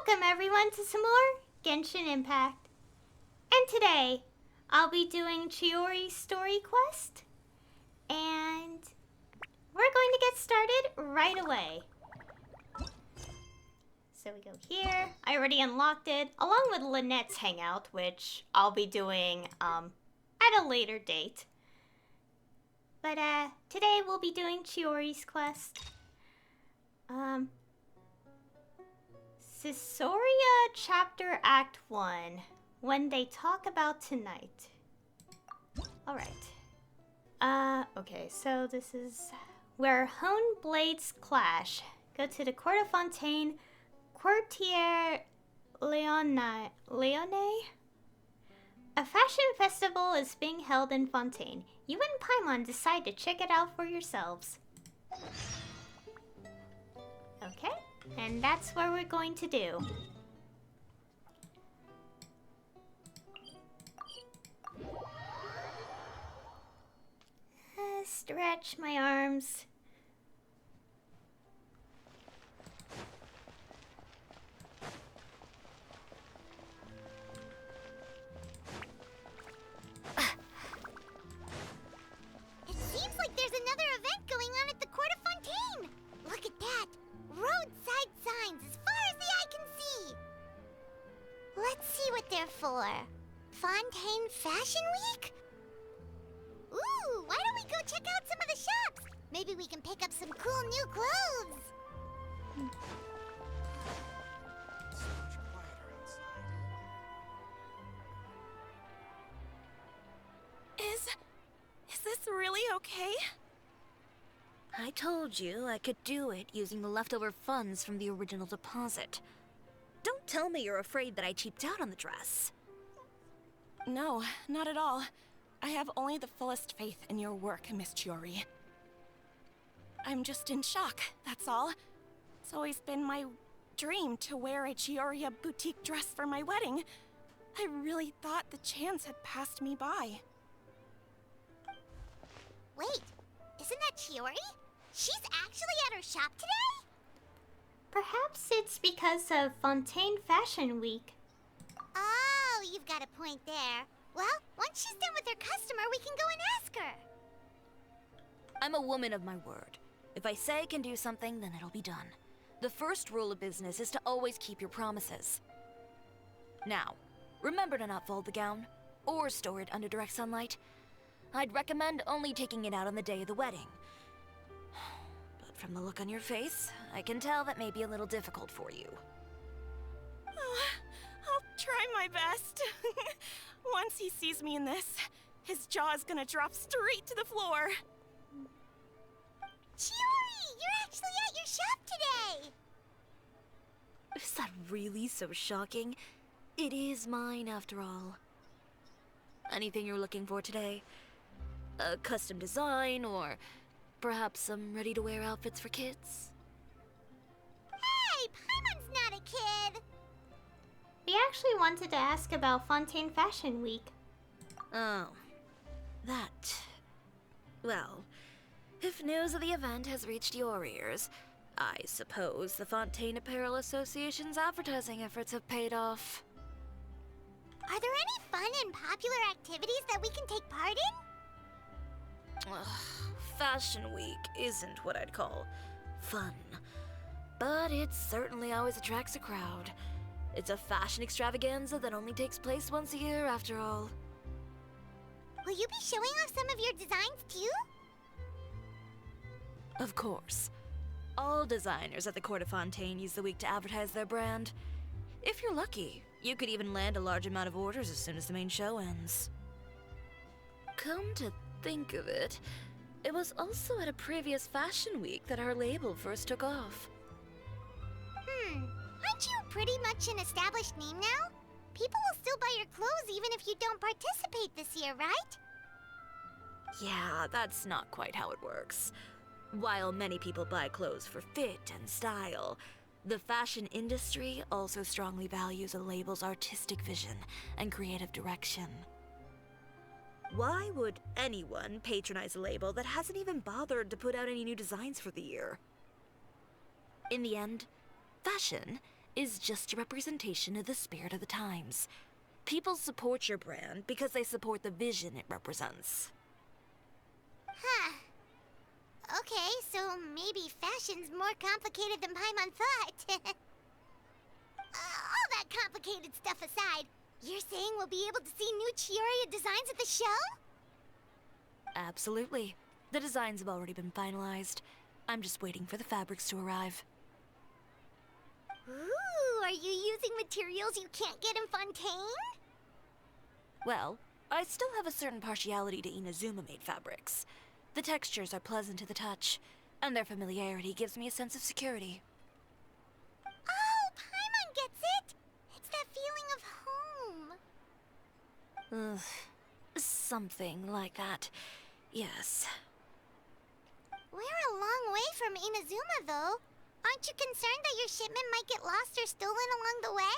Welcome everyone to some more Genshin Impact. And today, I'll be doing Chiori's story quest. And we're going to get started right away. So we go here. I already unlocked it, along with Lynette's hangout, which I'll be doing at a later date. But today we'll be doing Chiori's quest. Caesoria Chapter Act 1. When they talk about tonight. Alright. Okay, so this is where honed blades clash. Go to the Court of Fontaine, Quartier Leone. A fashion festival is being held in Fontaine. You and Paimon decide to check it out for yourselves. Okay, and that's what we're going to do. Stretch my arms. It seems like there's another event going on at the Court of Fontaine. Look at that. Roadside signs as far as the eye can see. Let's see what they're for. Fontaine Fashion Week? Ooh, why don't we go check out some of the shops? Maybe we can pick up some cool new clothes. So much quieter outside. Is this really okay? I told you I could do it using the leftover funds from the original deposit. Don't tell me you're afraid that I cheaped out on the dress. No, not at all. I have only the fullest faith in your work, Miss Chiori. I'm just in shock, that's all. It's always been my dream to wear a Chioria boutique dress for my wedding. I really thought the chance had passed me by. Wait, isn't that Chiori? She's actually at her shop today? Perhaps it's because of Fontaine Fashion Week. Oh, you've got a point there. Well, once she's done with her customer, we can go and ask her. I'm a woman of my word. If I say I can do something, then it'll be done. The first rule of business is to always keep your promises. Now, remember to not fold the gown, or store it under direct sunlight. I'd recommend only taking it out on the day of the wedding. But from the look on your face, I can tell that may be a little difficult for you. I'll try my best. Once he sees me in this, his jaw is gonna drop straight to the floor. Chiori, you're actually at your shop today. Is that really so shocking? It is mine, after all. Anything you're looking for today? A custom design, or perhaps some ready-to-wear outfits for kids? Hey, Paimon's not a kid. We actually wanted to ask about Fontaine Fashion Week. Oh, that. Well, if news of the event has reached your ears, I suppose the Fontaine Apparel Association's advertising efforts have paid off. Are there any fun and popular activities that we can take part in? Ugh, Fashion Week isn't what I'd call fun, but it certainly always attracts a crowd. It's a fashion extravaganza that only takes place once a year, after all. Will you be showing off some of your designs too? Of course. All designers at the Court of Fontaine use the week to advertise their brand. If you're lucky, you could even land a large amount of orders as soon as the main show ends. Come to think of it, it was also at a previous fashion week that our label first took off. Aren't you pretty much an established name now? People will still buy your clothes even if you don't participate this year, right? Yeah, that's not quite how it works. While many people buy clothes for fit and style, the fashion industry also strongly values a label's artistic vision and creative direction. Why would anyone patronize a label that hasn't even bothered to put out any new designs for the year? In the end, fashion is just a representation of the spirit of the times. People support your brand because they support the vision it represents. Huh. Okay, so maybe fashion's more complicated than Paimon thought. All that complicated stuff aside, you're saying we'll be able to see new Chiori designs at the show? Absolutely. The designs have already been finalized. I'm just waiting for the fabrics to arrive. Ooh, are you using materials you can't get in Fontaine? Well, I still have a certain partiality to Inazuma-made fabrics. The textures are pleasant to the touch, and their familiarity gives me a sense of security. Oh, Paimon gets it! It's that feeling of home. Ugh, something like that. Yes. We're a long way from Inazuma, though. Aren't you concerned that your shipment might get lost or stolen along the way?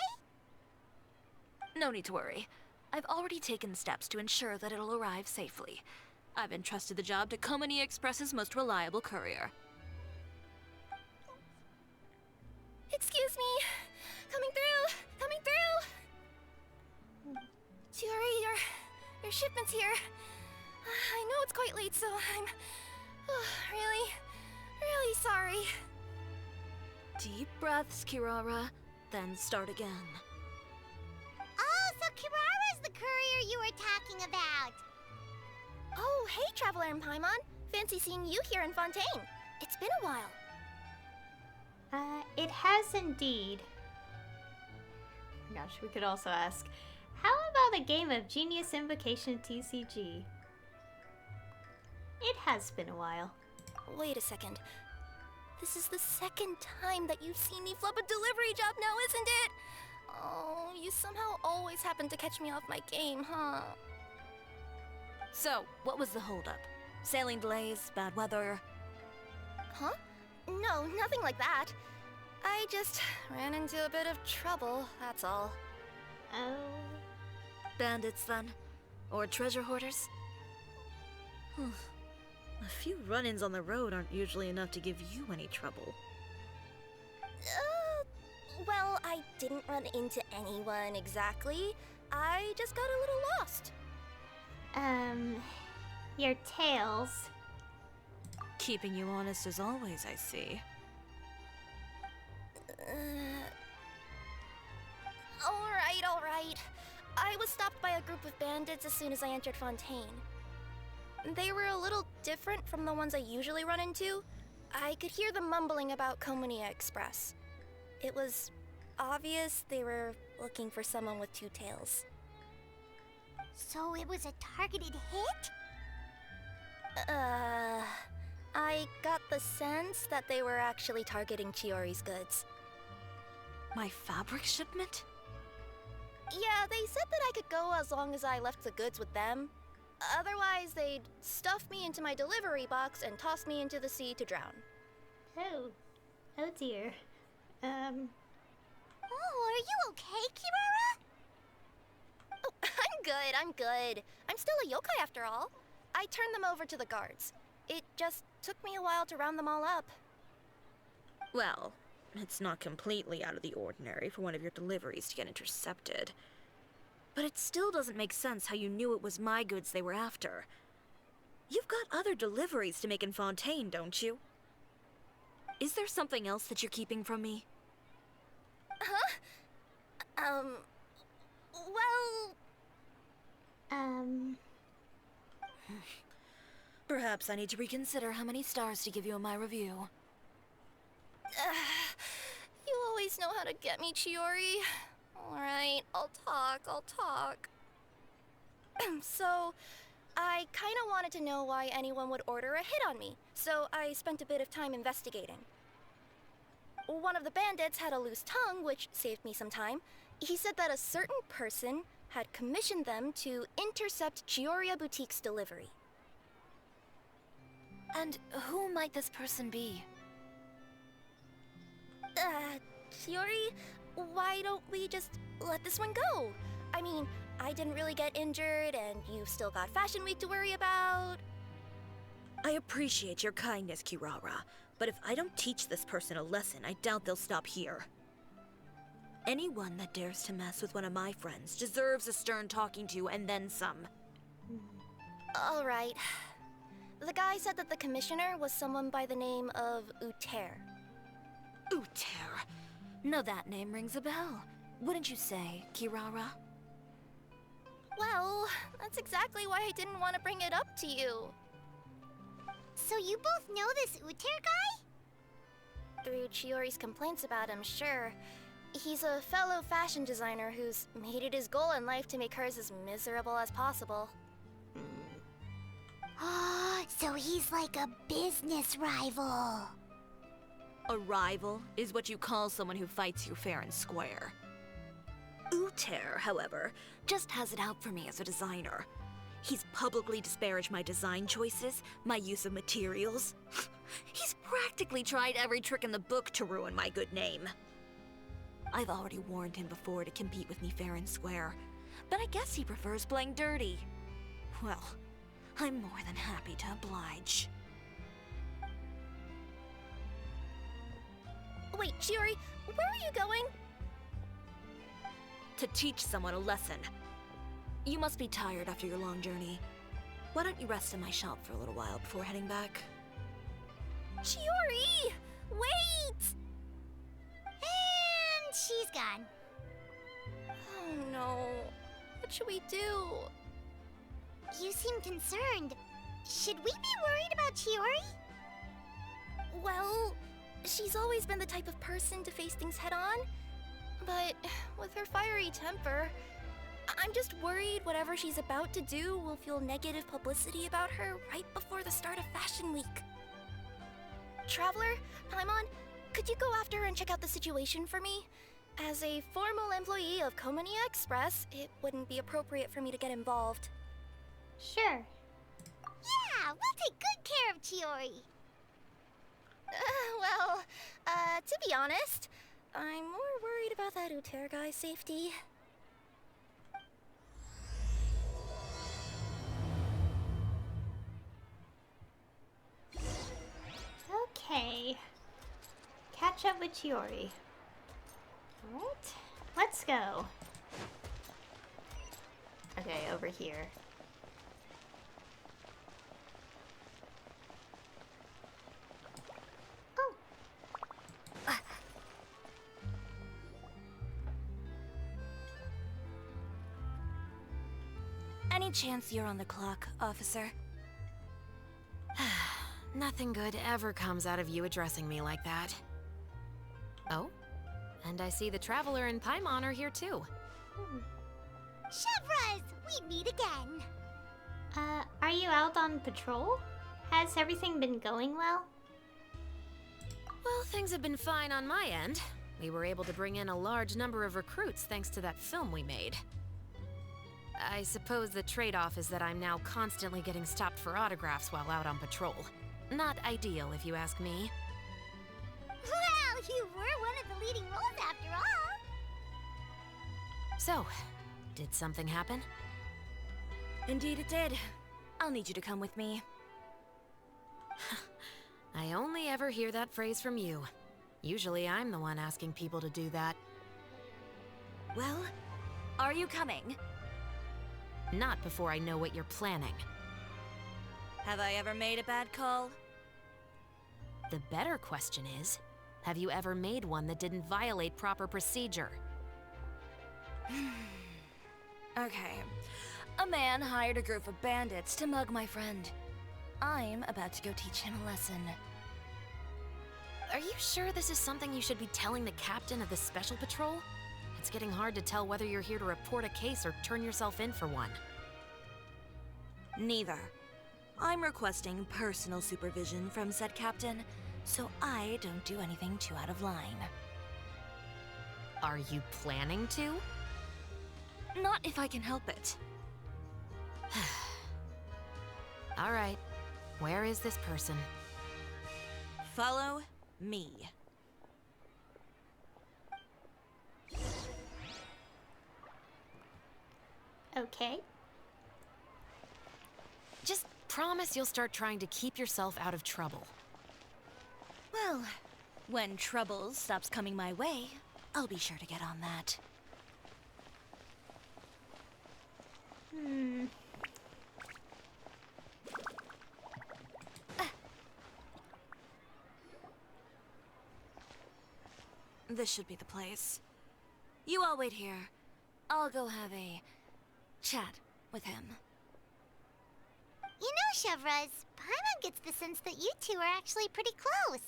No need to worry. I've already taken steps to ensure that it'll arrive safely. I've entrusted the job to Komani Express's most reliable courier. Excuse me. Coming through. Coming through. Chiori, your shipment's here. I know it's quite late, so I'm really sorry. Deep breaths, Kirara, then start again. Oh, so Kirara's the courier you were talking about. Oh, hey, Traveler and Paimon. Fancy seeing you here in Fontaine. It's been a while. It has indeed. Gosh, we could also ask, how about a game of Genius Invocation TCG? It has been a while. Wait a second. This is the second time that you've seen me flub a delivery job now, isn't it? Oh, you somehow always happen to catch me off my game, huh? So, what was the holdup? Sailing delays, bad weather? Huh? No, nothing like that. I just ran into a bit of trouble, that's all. Oh. Bandits, then? Or treasure hoarders? A few run-ins on the road aren't usually enough to give you any trouble. Well, I didn't run into anyone exactly. I just got a little lost. Your tails. Keeping you honest as always, I see. Alright. I was stopped by a group of bandits as soon as I entered Fontaine. They were a little different from the ones I usually run into. I could hear them mumbling about Komania Express. It was obvious they were looking for someone with two tails. So it was a targeted hit? I got the sense that they were actually targeting Chiori's goods. My fabric shipment? Yeah, they said that I could go as long as I left the goods with them. Otherwise, they'd stuff me into my delivery box and toss me into the sea to drown. Oh. Oh dear. Oh, are you okay, Kirara? Oh, I'm good. I'm still a yokai after all. I turned them over to the guards. It just took me a while to round them all up. Well, it's not completely out of the ordinary for one of your deliveries to get intercepted. But it still doesn't make sense how you knew it was my goods they were after. You've got other deliveries to make in Fontaine, don't you? Is there something else that you're keeping from me? Well... Perhaps I need to reconsider how many stars to give you in my review. You always know how to get me, Chiori. Alright, I'll talk. So, I kinda wanted to know why anyone would order a hit on me, so I spent a bit of time investigating. One of the bandits had a loose tongue, which saved me some time. He said that a certain person had commissioned them to intercept Chioria Boutique's delivery. And who might this person be? Chiori, why don't we just let this one go? I mean, I didn't really get injured, and you've still got Fashion Week to worry about. I appreciate your kindness, Kirara, but if I don't teach this person a lesson, I doubt they'll stop here. Anyone that dares to mess with one of my friends deserves a stern talking to and then some. All right. The guy said that the commissioner was someone by the name of Uter. Uter. No, that name rings a bell. Wouldn't you say, Kirara? Well, that's exactly why I didn't want to bring it up to you. So you both know this Uter guy? Through Chiori's complaints about him, sure. He's a fellow fashion designer who's made it his goal in life to make hers as miserable as possible. So he's like a business rival. A rival is what you call someone who fights you fair and square. Uter, however, just has it out for me as a designer. He's publicly disparaged my design choices, my use of materials. He's practically tried every trick in the book to ruin my good name. I've already warned him before to compete with me fair and square, but I guess he prefers playing dirty. Well, I'm more than happy to oblige. Wait, Chiori, where are you going? To teach someone a lesson. You must be tired after your long journey. Why don't you rest in my shop for a little while before heading back? Chiori! Wait! And she's gone. Oh no. What should we do? You seem concerned. Should we be worried about Chiori? Well, she's always been the type of person to face things head on. But with her fiery temper, I'm just worried whatever she's about to do will feel negative publicity about her right before the start of Fashion Week. Traveler, Paimon, could you go after her and check out the situation for me? As a formal employee of Komonia Express, it wouldn't be appropriate for me to get involved. Sure. Yeah, we'll take good care of Chiori. To be honest, I'm more worried about that Uter guy's safety. Okay. Catch up with Chiori. Alright, let's go. Okay, over here. Oh. Any chance you're on the clock, officer? Nothing good ever comes out of you addressing me like that. Oh? And I see the Traveler and Paimon are here too. Chevras, we meet again. Are you out on patrol? Has everything been going well? Well, things have been fine on my end. We were able to bring in a large number of recruits thanks to that film we made. I suppose the trade-off is that I'm now constantly getting stopped for autographs while out on patrol. Not ideal, if you ask me. Well, you were one of the leading roles after all. So, did something happen? Indeed it did. I'll need you to come with me. I only ever hear that phrase from you. Usually I'm the one asking people to do that. Well, are you coming? Not before I know what you're planning. Have I ever made a bad call? The better question is, have you ever made one that didn't violate proper procedure? Okay. A man hired a group of bandits to mug my friend. I'm about to go teach him a lesson. Are you sure this is something you should be telling the captain of the Special Patrol? It's getting hard to tell whether you're here to report a case or turn yourself in for one. Neither. I'm requesting personal supervision from said captain, so I don't do anything too out of line. Are you planning to? Not if I can help it. All right. Where is this person? Follow me. Okay. Just promise you'll start trying to keep yourself out of trouble. Well, when trouble stops coming my way, I'll be sure to get on that. This should be the place. You all wait here. I'll go have a chat with him. You know, Chevraz, Paimon gets the sense that you two are actually pretty close.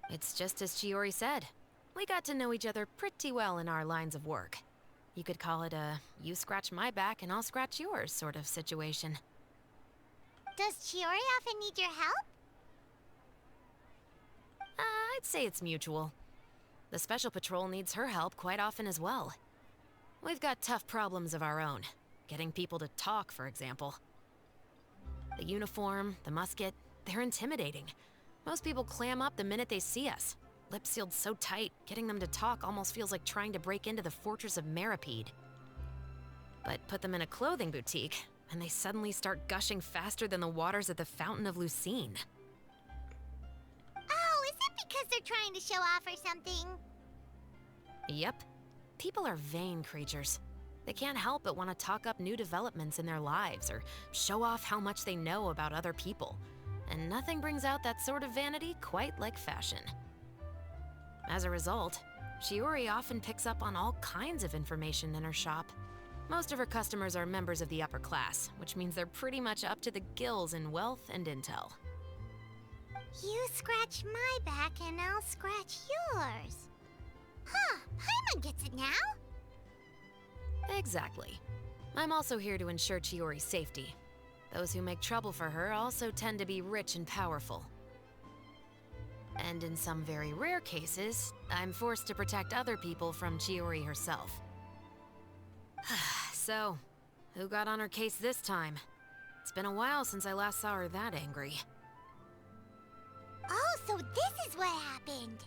It's just as Chiori said. We got to know each other pretty well in our lines of work. You could call it a you scratch my back and I'll scratch yours sort of situation. Does Chiori often need your help? I'd say it's mutual. The Special Patrol needs her help quite often as well. We've got tough problems of our own. Getting people to talk, for example. The uniform, the musket, they're intimidating. Most people clam up the minute they see us. Lips sealed so tight, getting them to talk almost feels like trying to break into the fortress of Meripede. But put them in a clothing boutique, and they suddenly start gushing faster than the waters at the Fountain of Lucine. Oh, is it because they're trying to show off or something? Yep. People are vain creatures. They can't help but want to talk up new developments in their lives or show off how much they know about other people. And nothing brings out that sort of vanity quite like fashion. As a result, Chiori often picks up on all kinds of information in her shop. Most of her customers are members of the upper class, which means they're pretty much up to the gills in wealth and intel. You scratch my back and I'll scratch yours. Huh, Paimon gets it now. Exactly. I'm also here to ensure Chiori's safety. Those who make trouble for her also tend to be rich and powerful. And in some very rare cases, I'm forced to protect other people from Chiori herself. So, who got on her case this time? It's been a while since I last saw her that angry. Oh, so this is what happened.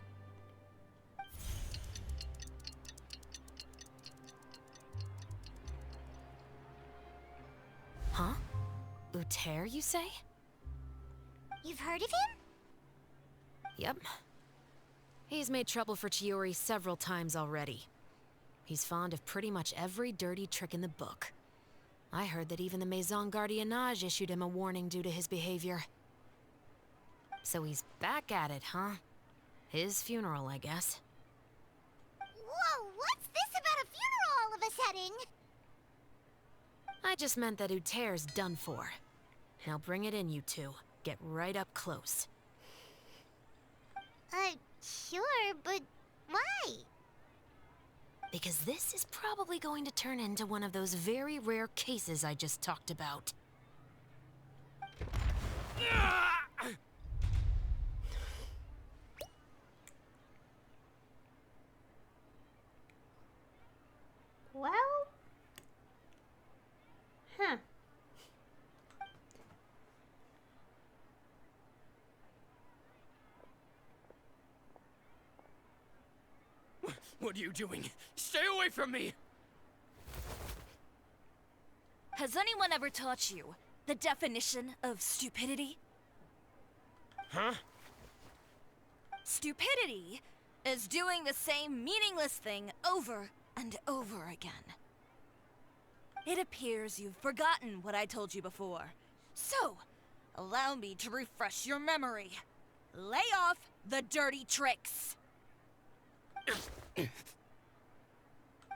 Huh? Uter, you say? You've heard of him? Yep. He's made trouble for Chiori several times already. He's fond of pretty much every dirty trick in the book. I heard that even the Maison Gardiennage issued him a warning due to his behavior. So he's back at it, huh? His funeral, I guess. Whoa, what's this about a funeral all of a sudden? I just meant that Uter's done for. Now bring it in, you two. Get right up close. Sure, but why? Because this is probably going to turn into one of those very rare cases I just talked about. Well? Huh. What are you doing? Stay away from me! Has anyone ever taught you the definition of stupidity? Huh? Stupidity is doing the same meaningless thing over and over again. It appears you've forgotten what I told you before. So, allow me to refresh your memory. Lay off the dirty tricks.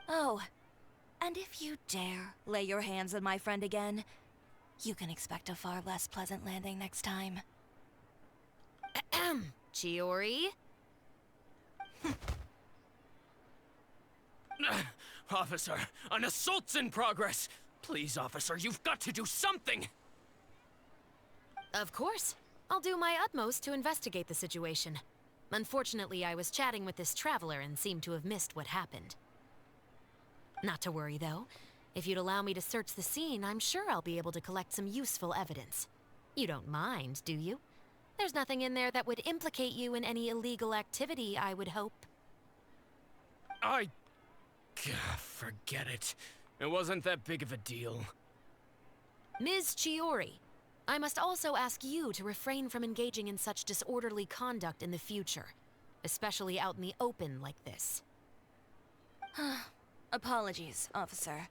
Oh, and if you dare lay your hands on my friend again, you can expect a far less pleasant landing next time. Chiori? Officer, an assault's in progress! Please, officer, you've got to do something! Of course. I'll do my utmost to investigate the situation. Unfortunately, I was chatting with this traveler and seemed to have missed what happened. Not to worry, though. If you'd allow me to search the scene, I'm sure I'll be able to collect some useful evidence. You don't mind, do you? There's nothing in there that would implicate you in any illegal activity, I would hope. Forget it. It wasn't that big of a deal. Ms. Chiori, I must also ask you to refrain from engaging in such disorderly conduct in the future. especially out in the open like this. Apologies, officer.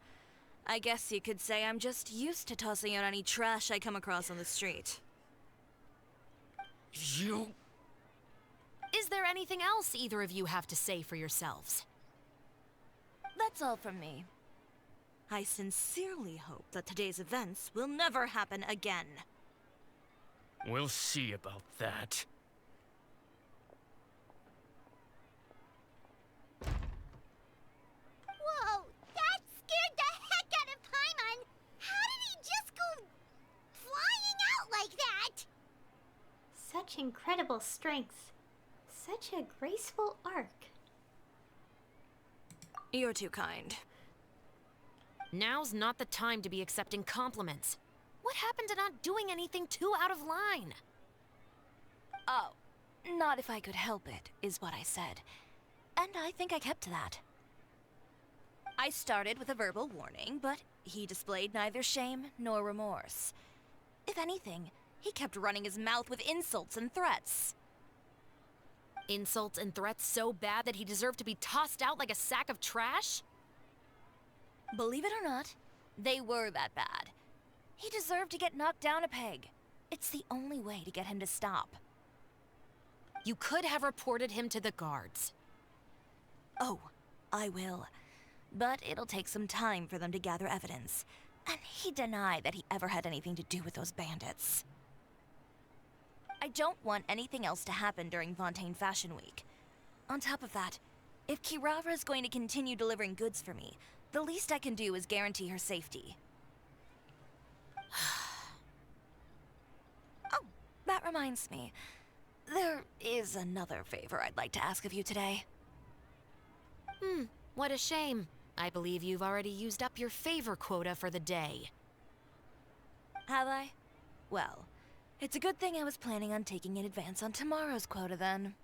I guess you could say I'm just used to tossing out any trash I come across on the street. You... Is there anything else either of you have to say for yourselves? That's all from me. I sincerely hope that today's events will never happen again. We'll see about that. Whoa, that scared the heck out of Paimon! How did he just go flying out like that? Such incredible strength. Such a graceful arc. You're too kind. Now's not the time to be accepting compliments. What happened to not doing anything too out of line? Oh, not if I could help it, is what I said. And I think I kept to that. I started with a verbal warning, but he displayed neither shame nor remorse. If anything, he kept running his mouth with insults and threats. Insults and threats so bad that he deserved to be tossed out like a sack of trash? Believe it or not, they were that bad. He deserved to get knocked down a peg. It's the only way to get him to stop. You could have reported him to the guards. Oh, I will. But it'll take some time for them to gather evidence. And he denied that he ever had anything to do with those bandits. I don't want anything else to happen during Fontaine Fashion Week. On top of that, if Kirara is going to continue delivering goods for me, the least I can do is guarantee her safety. Oh, that reminds me. There is another favor I'd like to ask of you today. What a shame. I believe you've already used up your favor quota for the day. Have I? Well, it's a good thing I was planning on taking an advance on tomorrow's quota then.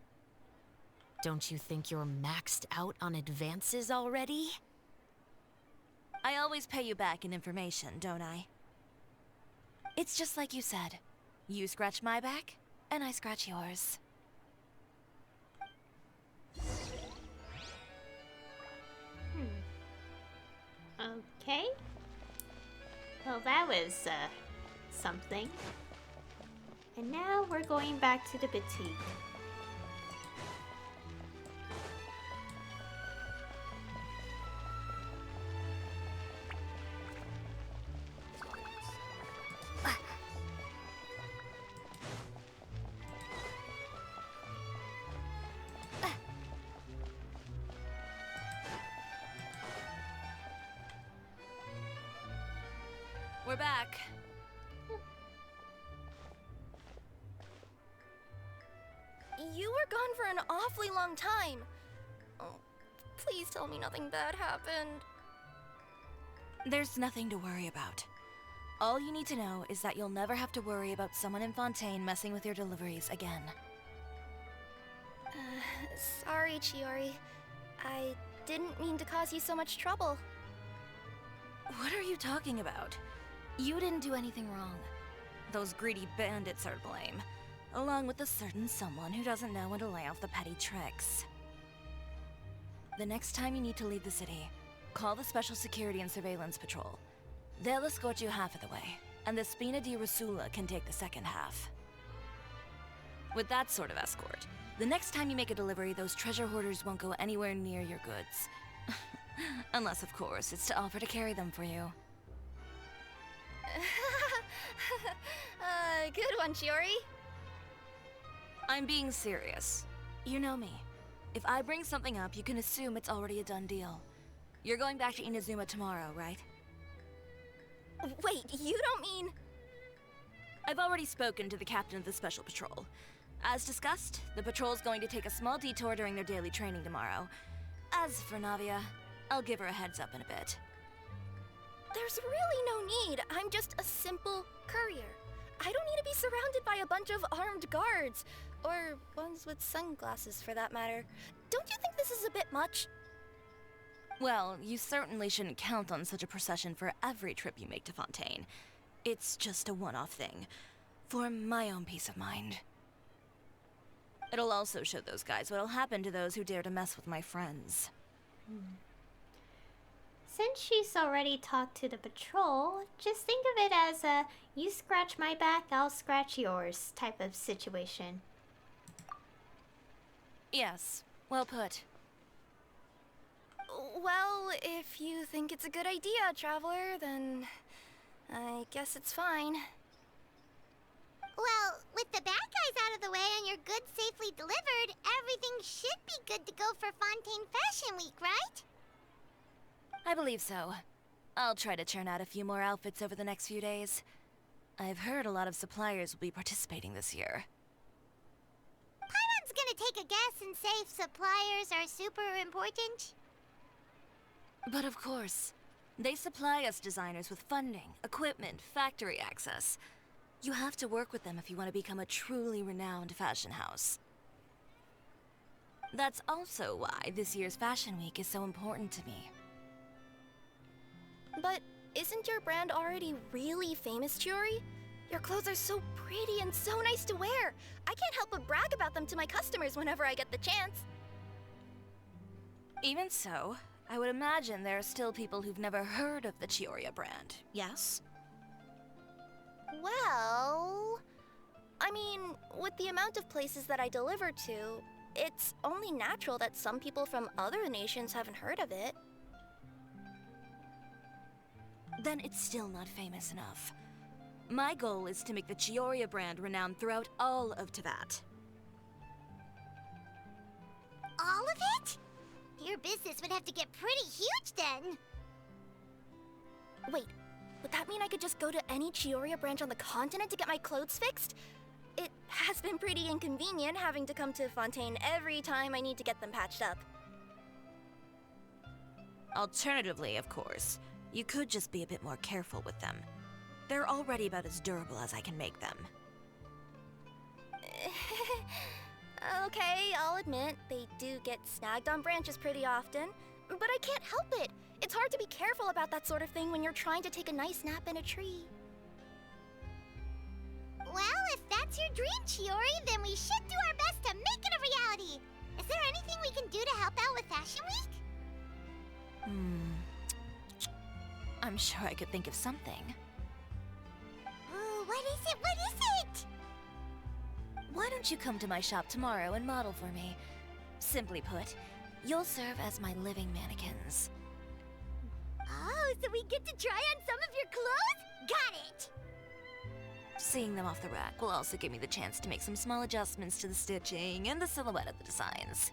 Don't you think you're maxed out on advances already? I always pay you back in information, don't I? It's just like you said. You scratch my back, and I scratch yours. Okay. Well, that was, something. And now we're going back to the boutique. We're back. You were gone for an awfully long time. Oh, please tell me nothing bad happened. There's nothing to worry about. All you need to know is that you'll never have to worry about someone in Fontaine messing with your deliveries again. Sorry, Chiori. I didn't mean to cause you so much trouble. What are you talking about? You didn't do anything wrong. Those greedy bandits are to blame, along with a certain someone who doesn't know when to lay off the petty tricks. The next time you need to leave the city, call the Special Security and Surveillance Patrol. They'll escort you half of the way, and the Spina di Rusula can take the second half. With that sort of escort, the next time you make a delivery, those treasure hoarders won't go anywhere near your goods. Unless, of course, it's to offer to carry them for you. Good one, Chiori. I'm being serious. You know me. If I bring something up, you can assume it's already a done deal. You're going back to Inazuma tomorrow, right? Wait, you don't mean... I've already spoken to the captain of the Special Patrol. As discussed, the patrol's going to take a small detour during their daily training tomorrow. As for Navia, I'll give her a heads up in a bit. There's really no need. I'm just a simple courier. I don't need to be surrounded by a bunch of armed guards. Or ones with sunglasses, for that matter. Don't you think this is a bit much? Well, you certainly shouldn't count on such a procession for every trip you make to Fontaine. It's just a one-off thing. For my own peace of mind. It'll also show those guys what'll happen to those who dare to mess with my friends. Since she's already talked to the patrol, just think of it as a you scratch my back, I'll scratch yours type of situation. Yes, well put. Well, if you think it's a good idea, Traveler, then I guess it's fine. Well, with the bad guys out of the way and your goods safely delivered, everything should be good to go for Fontaine Fashion Week, right? I believe so. I'll try to churn out a few more outfits over the next few days. I've heard a lot of suppliers will be participating this year. Paimon's gonna take a guess and say suppliers are super important. But of course, they supply us designers with funding, equipment, factory access. You have to work with them if you want to become a truly renowned fashion house. That's also why this year's Fashion Week is so important to me. But isn't your brand already really famous, Chiori? Your clothes are so pretty and so nice to wear. I can't help but brag about them to my customers whenever I get the chance. Even so, I would imagine there are still people who've never heard of the Chiori brand, yes? Well, I mean, with the amount of places that I deliver to, it's only natural that some people from other nations haven't heard of it. Then it's still not famous enough. My goal is to make the Chiori brand renowned throughout all of Teyvat. All of it? Your business would have to get pretty huge then. Wait, would that mean I could just go to any Chiori branch on the continent to get my clothes fixed? It has been pretty inconvenient having to come to Fontaine every time I need to get them patched up. Alternatively, of course, you could just be a bit more careful with them. They're already about as durable as I can make them. Okay, I'll admit, they do get snagged on branches pretty often, but I can't help it. It's hard to be careful about that sort of thing when you're trying to take a nice nap in a tree. Well, if that's your dream, Chiori, then we should do our best to make it a reality. Is there anything we can do to help out with Fashion Week? I'm sure I could think of something. Ooh, what is it? What is it? Why don't you come to my shop tomorrow and model for me? Simply put, you'll serve as my living mannequins. Oh, so we get to try on some of your clothes? Got it! Seeing them off the rack will also give me the chance to make some small adjustments to the stitching and the silhouette of the designs.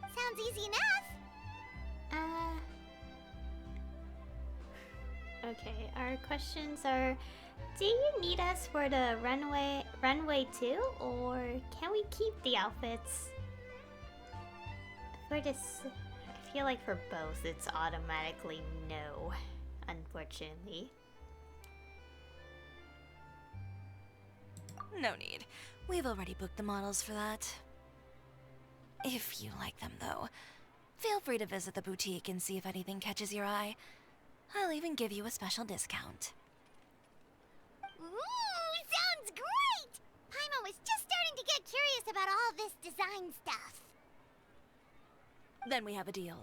Sounds easy enough. Okay, our questions are, do you need us for the runway too, or can we keep the outfits? For this, I feel like for both it's automatically no, unfortunately. No need. We've already booked the models for that. If you like them, though, feel free to visit the boutique and see if anything catches your eye. I'll even give you a special discount. Ooh, sounds great! Paimon was just starting to get curious about all this design stuff. Then we have a deal.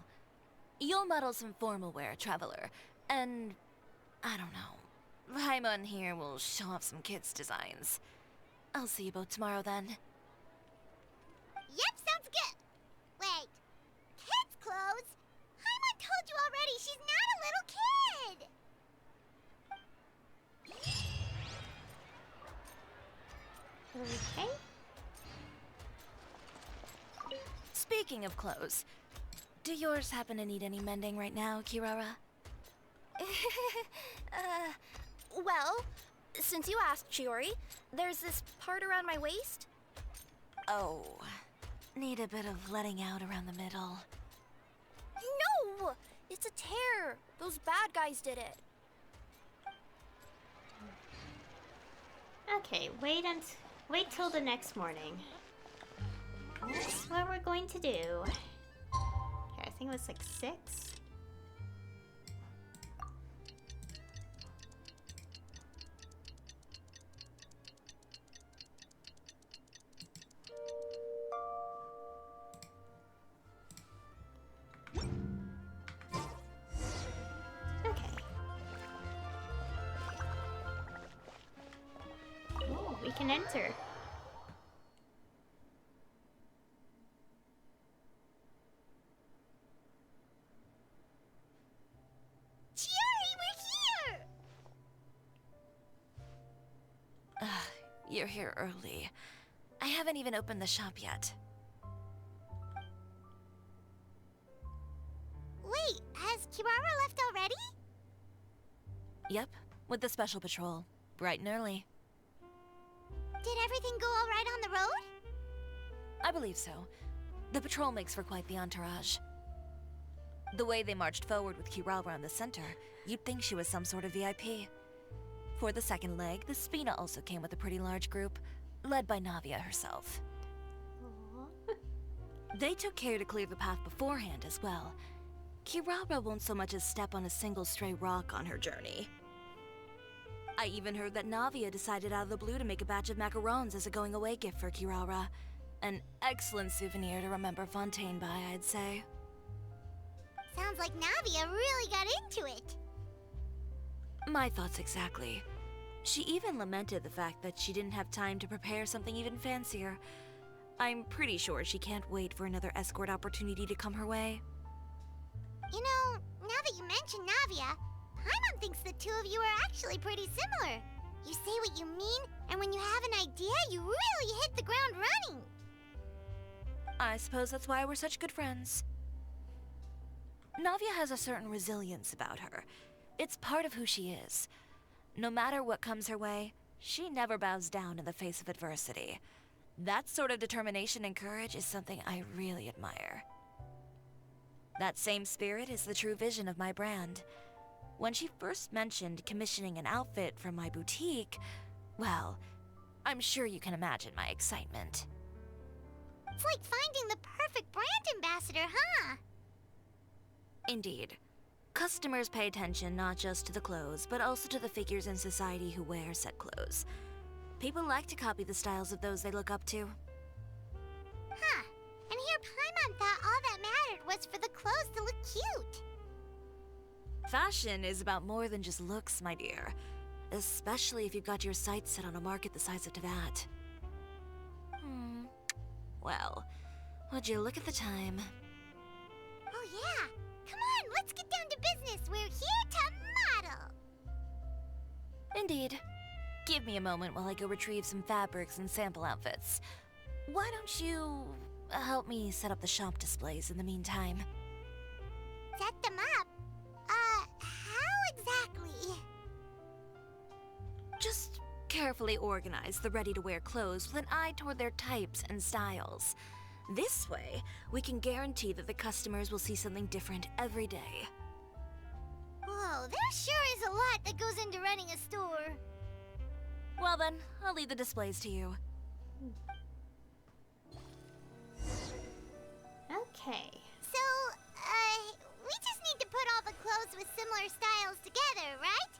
You'll model some formal wear, Traveler, and I don't know. Paimon here will show off some kids' designs. I'll see you both tomorrow then. Yep, sounds good. Wait, kids' clothes? Paimon told you already she's not a little kid. Okay. Speaking of clothes, do yours happen to need any mending right now, Kirara? Well, since you asked, Chiori, there's this part around my waist. Oh, need a bit of letting out around the middle. No! It's a tear. Those bad guys did it. Okay, wait till the next morning. That's what we're going to do. Here, I think it was like 6. can enter. Chiori, we're here! You're here early. I haven't even opened the shop yet. Wait, has Kirara left already? Yep, with the special patrol. Bright and early. Did everything go all right on the road? I believe so. The patrol makes for quite the entourage. The way they marched forward with Kirara in the center, you'd think she was some sort of VIP. For the second leg, the Spina also came with a pretty large group, led by Navia herself. Aww. They took care to clear the path beforehand as well. Kirara won't so much as step on a single stray rock on her journey. I even heard that Navia decided out of the blue to make a batch of macarons as a going-away gift for Kirara. An excellent souvenir to remember Fontaine by, I'd say. Sounds like Navia really got into it. My thoughts exactly. She even lamented the fact that she didn't have time to prepare something even fancier. I'm pretty sure she can't wait for another escort opportunity to come her way. You know, now that you mention Navia, Paimon thinks the two of you are actually pretty similar. You say what you mean, and when you have an idea, you really hit the ground running. I suppose that's why we're such good friends. Navia has a certain resilience about her. It's part of who she is. No matter what comes her way, she never bows down in the face of adversity. That sort of determination and courage is something I really admire. That same spirit is the true vision of my brand. When she first mentioned commissioning an outfit from my boutique, well, I'm sure you can imagine my excitement. It's like finding the perfect brand ambassador, huh? Indeed. Customers pay attention not just to the clothes, but also to the figures in society who wear said clothes. People like to copy the styles of those they look up to. Huh. And here Paimon thought all that mattered was for the clothes to look cute. Fashion is about more than just looks, my dear. Especially if you've got your sights set on a market the size of Teyvat. Well, would you look at the time? Oh yeah. Come on, let's get down to business. We're here to model. Indeed. Give me a moment while I go retrieve some fabrics and sample outfits. Why don't you help me set up the shop displays in the meantime? Set them up? How exactly? Just carefully organize the ready-to-wear clothes with an eye toward their types and styles. This way, we can guarantee that the customers will see something different every day. Whoa, there sure is a lot that goes into running a store. Well then, I'll leave the displays to you. Okay. So, we just need to put all the clothes with similar styles together, right?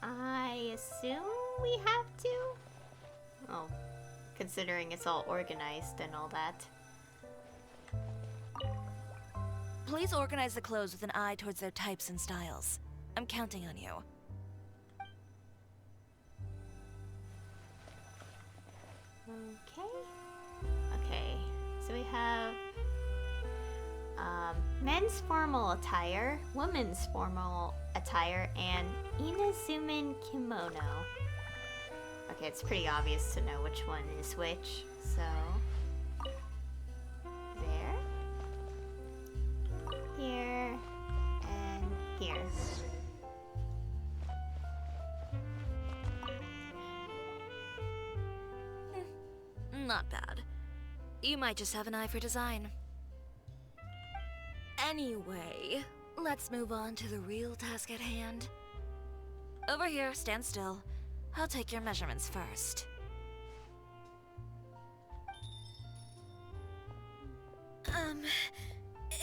I assume we have to? Oh, considering it's all organized and all that. Please organize the clothes with an eye towards their types and styles. I'm counting on you. Okay. Okay, so we have men's formal attire, women's formal attire, and Inazuman kimono. Okay, it's pretty obvious to know which one is which, so... There. Here. And here. Not bad. You might just have an eye for design. Anyway, let's move on to the real task at hand. Over here, stand still. I'll take your measurements first.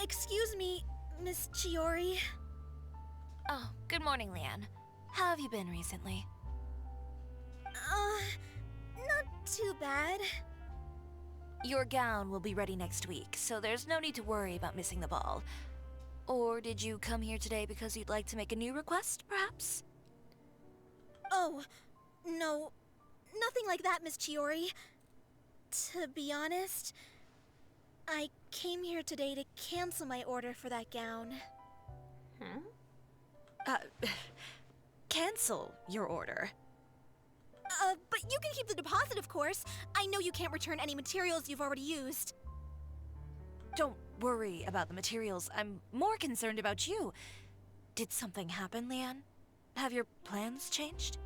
Excuse me, Miss Chiori. Oh, good morning, Leanne. How have you been recently? Not too bad. Your gown will be ready next week, so there's no need to worry about missing the ball. Or did you come here today because you'd like to make a new request, perhaps? Oh, No, nothing like that, Miss Chiori. To be honest, I came here today to cancel my order for that gown. Huh? Cancel your order. But you can keep the deposit, of course. I know you can't return any materials you've already used. Don't worry about the materials. I'm more concerned about you. Did something happen, Leanne? Have your plans changed?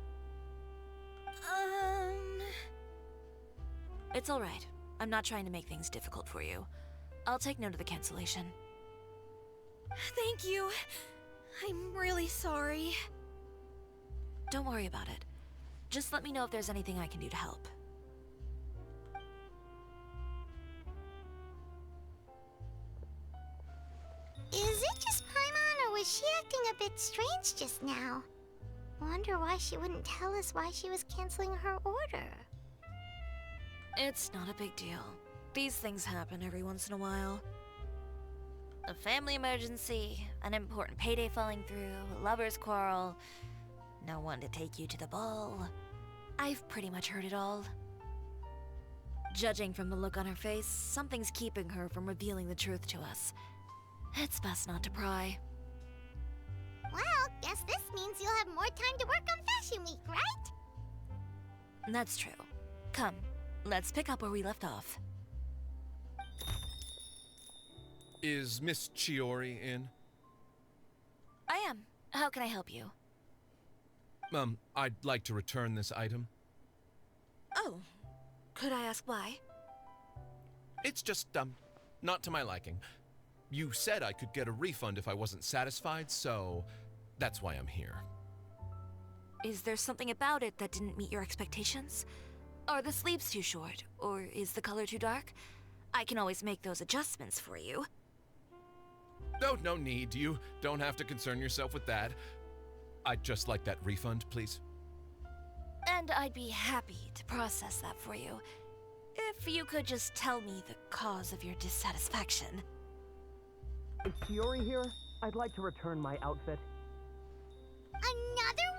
It's all right. I'm not trying to make things difficult for you. I'll take note of the cancellation. Thank you. I'm really sorry. Don't worry about it. Just let me know if there's anything I can do to help. Is it just Paimon, or was she acting a bit strange just now? Wonder why she wouldn't tell us why she was canceling her order. It's not a big deal. These things happen every once in a while. A family emergency, an important payday falling through, a lover's quarrel, no one to take you to the ball. I've pretty much heard it all. Judging from the look on her face, something's keeping her from revealing the truth to us. It's best not to pry. Well, guess this means you'll have more time to work on Fashion Week, right? That's true. Come, let's pick up where we left off. Is Miss Chiori in? I am. How can I help you? I'd like to return this item. Oh, could I ask why? It's just, not to my liking. You said I could get a refund if I wasn't satisfied, so that's why I'm here. Is there something about it that didn't meet your expectations? Are the sleeves too short, or is the color too dark? I can always make those adjustments for you. No need. You don't have to concern yourself with that. I'd just like that refund, please. And I'd be happy to process that for you, if you could just tell me the cause of your dissatisfaction. Is Chiori here? I'd like to return my outfit. Another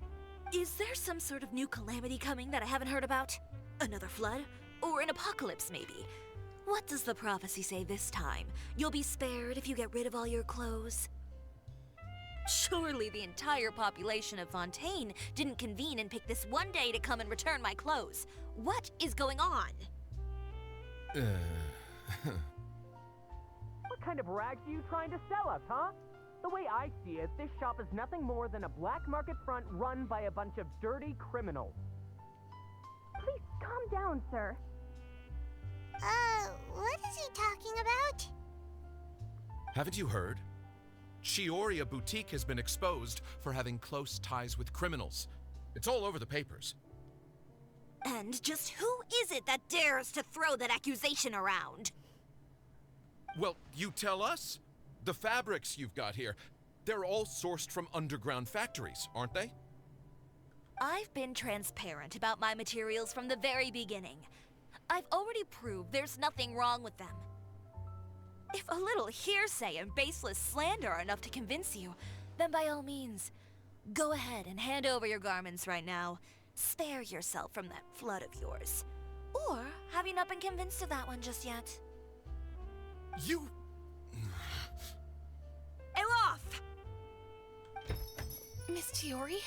one? Is there some sort of new calamity coming that I haven't heard about? Another flood? Or an apocalypse, maybe? What does the prophecy say this time? You'll be spared if you get rid of all your clothes? Surely the entire population of Fontaine didn't convene and pick this one day to come and return my clothes. What is going on? What kind of rags are you trying to sell us, huh? The way I see it, this shop is nothing more than a black market front run by a bunch of dirty criminals. Please calm down, sir. What is he talking about? Haven't you heard? Chiori Boutique has been exposed for having close ties with criminals. It's all over the papers. And just who is it that dares to throw that accusation around? Well, you tell us. The fabrics you've got here, they're all sourced from underground factories, aren't they? I've been transparent about my materials from the very beginning. I've already proved there's nothing wrong with them. If a little hearsay and baseless slander are enough to convince you, then by all means, go ahead and hand over your garments right now. Spare yourself from that flood of yours. Or have you not been convinced of that one just yet? You... Elof! Miss Chiori?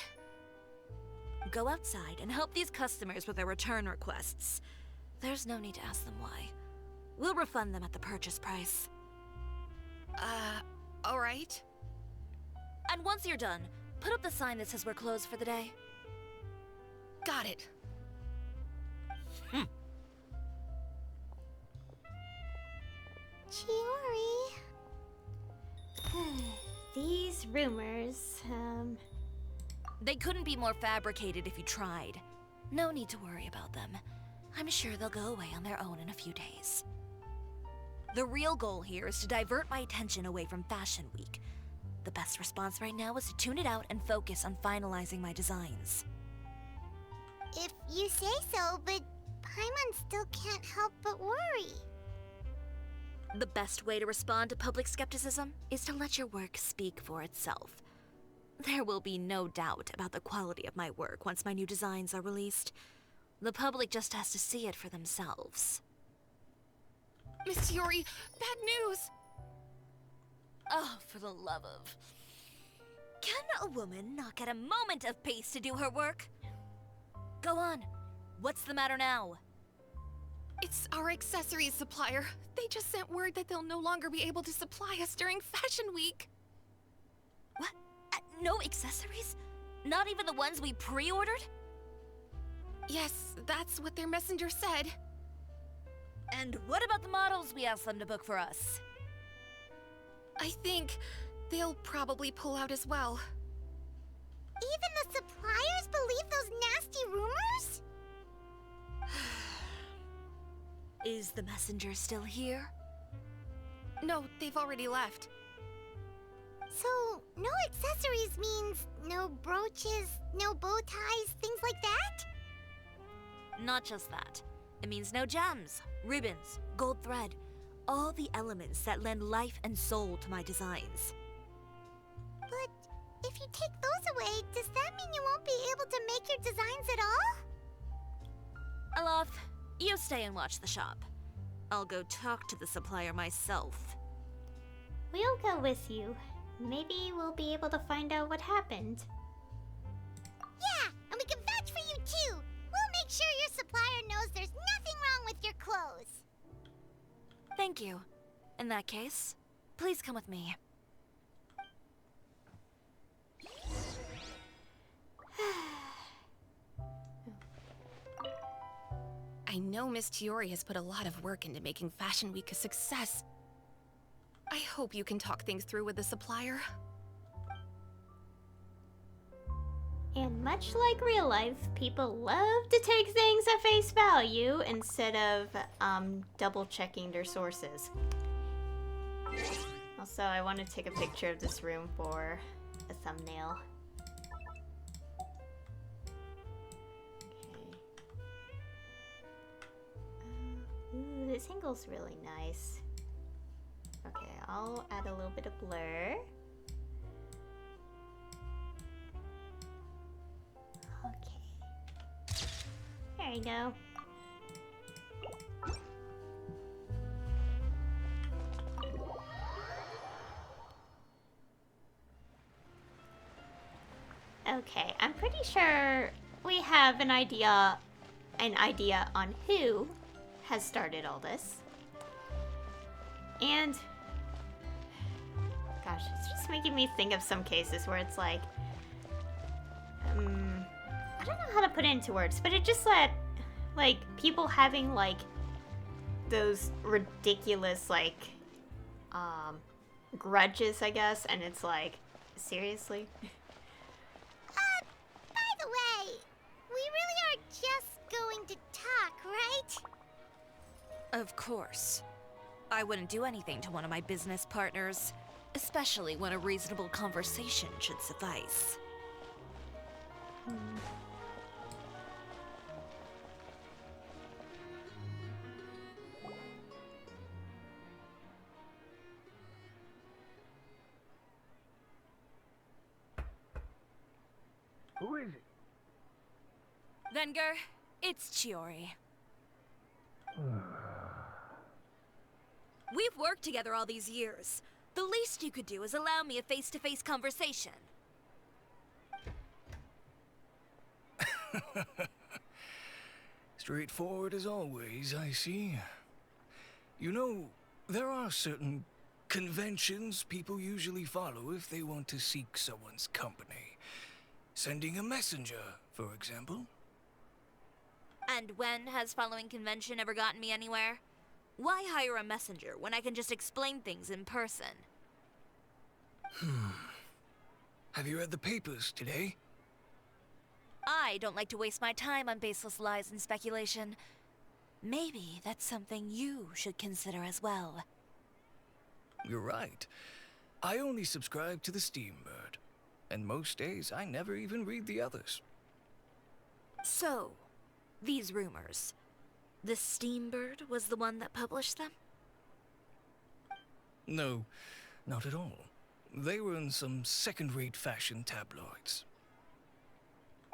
Go outside and help these customers with their return requests. There's no need to ask them why. We'll refund them at the purchase price. Alright. And once you're done, put up the sign that says we're closed for the day. Got it. Chiori. These rumors, They couldn't be more fabricated if you tried. No need to worry about them. I'm sure they'll go away on their own in a few days. The real goal here is to divert my attention away from Fashion Week. The best response right now is to tune it out and focus on finalizing my designs. If you say so, but Paimon still can't help but worry. The best way to respond to public skepticism is to let your work speak for itself. There will be no doubt about the quality of my work once my new designs are released. The public just has to see it for themselves. Miss Chiori, bad news! Oh, for the love of... Can a woman not get a moment of peace to do her work? Go on. What's the matter now? It's our accessories supplier. They just sent word that they'll no longer be able to supply us during Fashion Week. What? No accessories? Not even the ones we pre-ordered? Yes, that's what their messenger said. And what about the models we asked them to book for us? I think they'll probably pull out as well. Even the suppliers believe those nasty rumors? Is the messenger still here? No, they've already left. So, no accessories means no brooches, no bow ties, things like that? Not just that. It means no gems, ribbons, gold thread, all the elements that lend life and soul to my designs. But if you take those away, does that mean you won't be able to make your designs at all? Alof, you stay and watch the shop. I'll go talk to the supplier myself. We'll go with you. Maybe we'll be able to find out what happened. Yeah, and we can vouch for you too. We'll make sure your supplier knows there's nothing wrong with your clothes. Thank you. In that case, please come with me. I know Miss Chiori has put a lot of work into making Fashion Week a success. I hope you can talk things through with the supplier. And much like real life, people love to take things at face value instead of double checking their sources. Also, I want to take a picture of this room for a thumbnail. Okay. Ooh, this angle's really nice. Okay, I'll add a little bit of blur. Okay. There you go. Okay, I'm pretty sure we have an idea on who has started all this. And gosh, it's just making me think of some cases where it's like I don't know how to put it into words, but it just like people having like those ridiculous like grudges, I guess, and it's like, seriously? By the way, we really are just going to talk, right? Of course. I wouldn't do anything to one of my business partners, especially when a reasonable conversation should suffice. Who is it? Venger, it's Chiori. We've worked together all these years. The least you could do is allow me a face-to-face conversation. Straightforward as always, I see. You know, there are certain conventions people usually follow if they want to seek someone's company. Sending a messenger, for example. And when has following convention ever gotten me anywhere? Why hire a messenger when I can just explain things in person? Have you read the papers today? I don't like to waste my time on baseless lies and speculation. Maybe that's something you should consider as well. You're right. I only subscribe to the Steambird. And most days, I never even read the others. So, these rumors. The Steambird was the one that published them? No, not at all. They were in some second-rate fashion tabloids.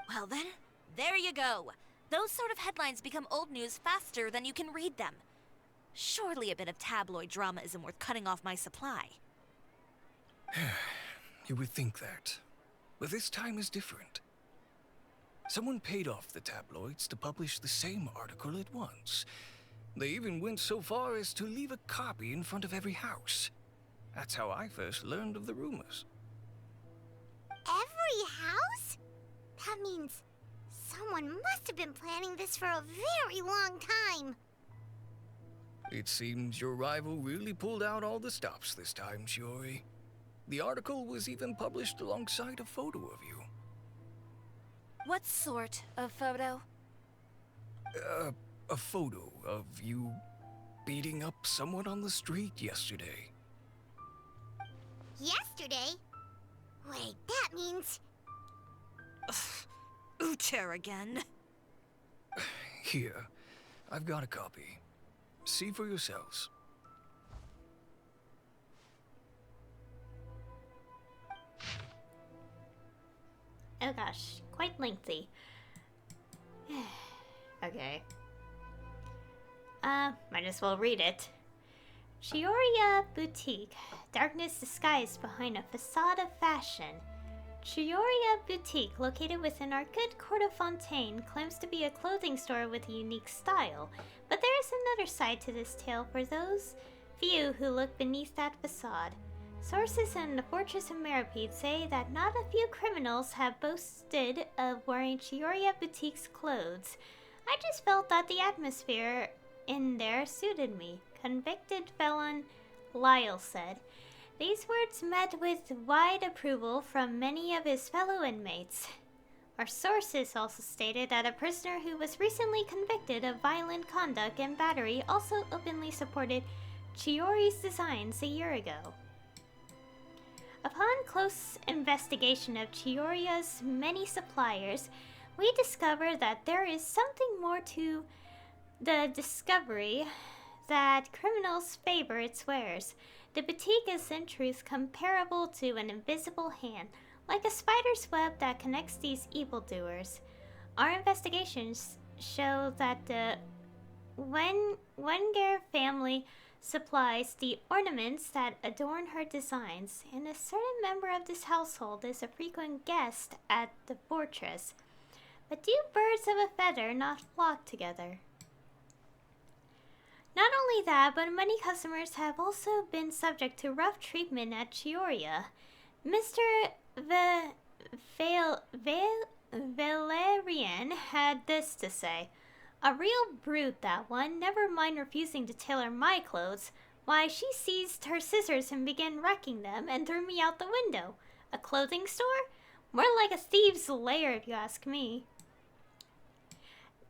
Well then, there you go. Those sort of headlines become old news faster than you can read them. Surely a bit of tabloid drama isn't worth cutting off my supply. You would think that. But this time is different. Someone paid off the tabloids to publish the same article at once. They even went so far as to leave a copy in front of every house. That's how I first learned of the rumors. Every house? That means someone must have been planning this for a very long time. It seems your rival really pulled out all the stops this time, Chiori. The article was even published alongside a photo of you. What sort of photo? A photo of you beating up someone on the street yesterday. Yesterday? Wait, that means... Uter again. Here, I've got a copy. See for yourselves. Oh gosh, quite lengthy. Okay. Might as well read it. Chiori Boutique. Darkness disguised behind a facade of fashion. Chiori Boutique, located within our good court of Fontaine, claims to be a clothing store with a unique style. But there is another side to this tale for those few who look beneath that facade. Sources in the Fortress of Meripede say that not a few criminals have boasted of wearing Chiori Boutique's clothes. I just felt that the atmosphere in there suited me, convicted felon Lyle said. These words met with wide approval from many of his fellow inmates. Our sources also stated that a prisoner who was recently convicted of violent conduct and battery also openly supported Chiori's designs a year ago. Upon close investigation of Chiori's many suppliers, we discovered that there is something more to the discovery that criminals favor its wares. The boutique is in truth comparable to an invisible hand, like a spider's web that connects these evildoers. Our investigations show that the Wenger family supplies the ornaments that adorn her designs, and a certain member of this household is a frequent guest at the fortress. But do birds of a feather not flock together? Not only that, but many customers have also been subject to rough treatment at Chioria. Mr. Valerian had this to say. A real brute, that one. Never mind refusing to tailor my clothes. Why, she seized her scissors and began wrecking them and threw me out the window. A clothing store? More like a thieves' lair, if you ask me.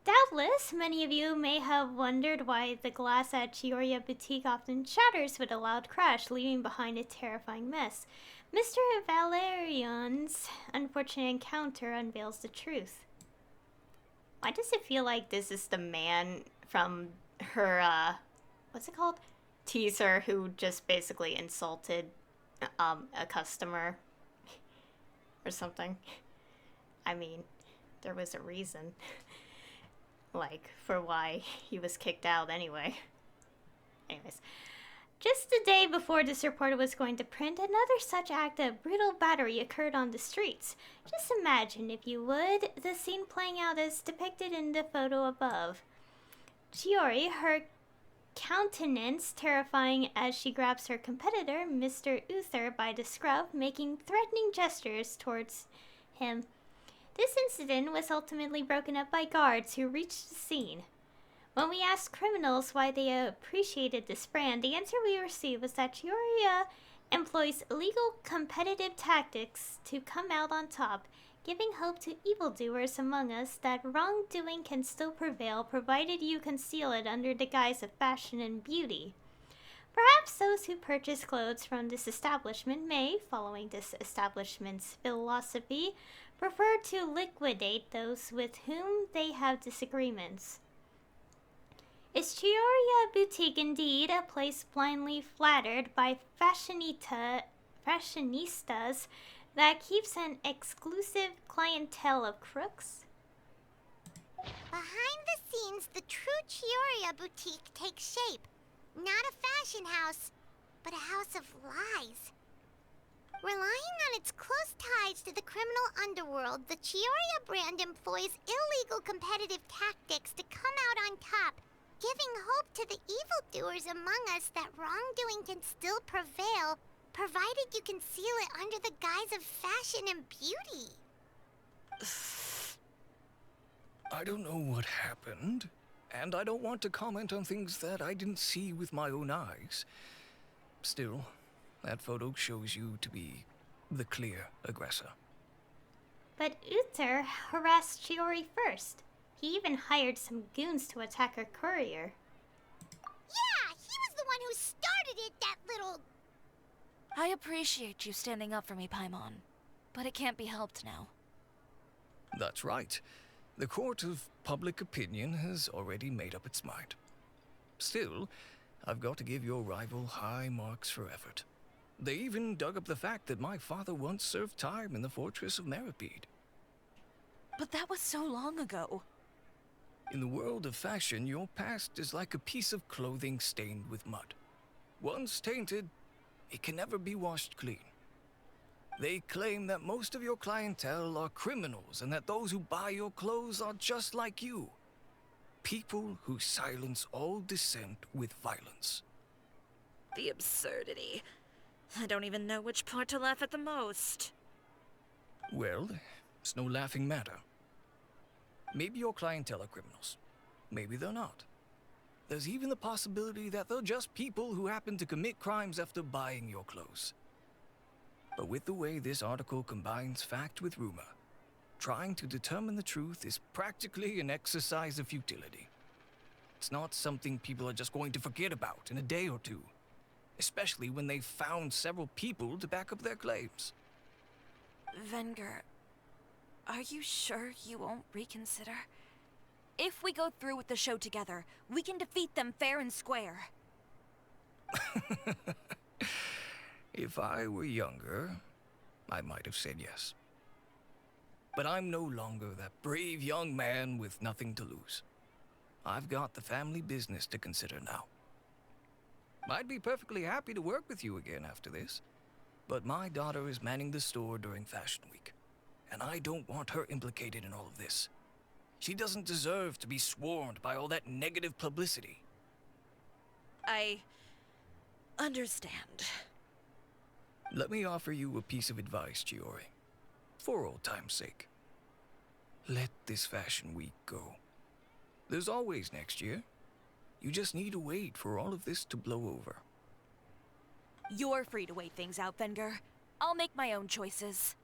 Doubtless, many of you may have wondered why the glass at Chiori Boutique often shatters with a loud crash, leaving behind a terrifying mess. Mr. Valerian's unfortunate encounter unveils the truth. Why does it feel like this is the man from her, what's it called? Teaser who just basically insulted, a customer or something? I mean, there was a reason, like, for why he was kicked out anyway. Anyways, just the day before this report was going to print, another such act of brutal battery occurred on the streets. Just imagine, if you would, the scene playing out as depicted in the photo above. Chiori, her countenance terrifying as she grabs her competitor, Mr. Uther, by the scruff, making threatening gestures towards him. This incident was ultimately broken up by guards who reached the scene. When we asked criminals why they appreciated this brand, the answer we received was that Chioria employs illegal competitive tactics to come out on top, giving hope to evildoers among us that wrongdoing can still prevail provided you conceal it under the guise of fashion and beauty. Perhaps those who purchase clothes from this establishment may, following this establishment's philosophy, prefer to liquidate those with whom they have disagreements. Is Chiori Boutique indeed a place blindly flattered by fashionista fashionistas that keeps an exclusive clientele of crooks? Behind the scenes, the true Chiori boutique takes shape. Not a fashion house, but a house of lies. Relying on its close ties to the criminal underworld, the Chiori brand employs illegal competitive tactics to come out on top, giving hope to the evildoers among us that wrongdoing can still prevail, provided you conceal it under the guise of fashion and beauty. I don't know what happened, and I don't want to comment on things that I didn't see with my own eyes. Still, that photo shows you to be the clear aggressor. But Uther harassed Chiori first. He even hired some goons to attack her courier. Yeah, he was the one who started it, that little... I appreciate you standing up for me, Paimon, but it can't be helped now. That's right. The court of public opinion has already made up its mind. Still, I've got to give your rival high marks for effort. They even dug up the fact that my father once served time in the fortress of Meripede. But that was so long ago. In the world of fashion, your past is like a piece of clothing stained with mud. Once tainted, it can never be washed clean. They claim that most of your clientele are criminals and that those who buy your clothes are just like you. People who silence all dissent with violence. The absurdity. I don't even know which part to laugh at the most. Well, it's no laughing matter. Maybe your clientele are criminals. Maybe they're not. There's even the possibility that they're just people who happen to commit crimes after buying your clothes. But with the way this article combines fact with rumor, trying to determine the truth is practically an exercise of futility. It's not something people are just going to forget about in a day or two, especially when they've found several people to back up their claims. Venger, are you sure you won't reconsider? If we go through with the show together, we can defeat them fair and square. If I were younger, I might have said yes. But I'm no longer that brave young man with nothing to lose. I've got the family business to consider now. I'd be perfectly happy to work with you again after this, but my daughter is manning the store during Fashion Week, and I don't want her implicated in all of this. She doesn't deserve to be swarmed by all that negative publicity. I understand. Let me offer you a piece of advice, Chiori. For old time's sake. Let this Fashion Week go. There's always next year. You just need to wait for all of this to blow over. You're free to wait things out, Venger. I'll make my own choices.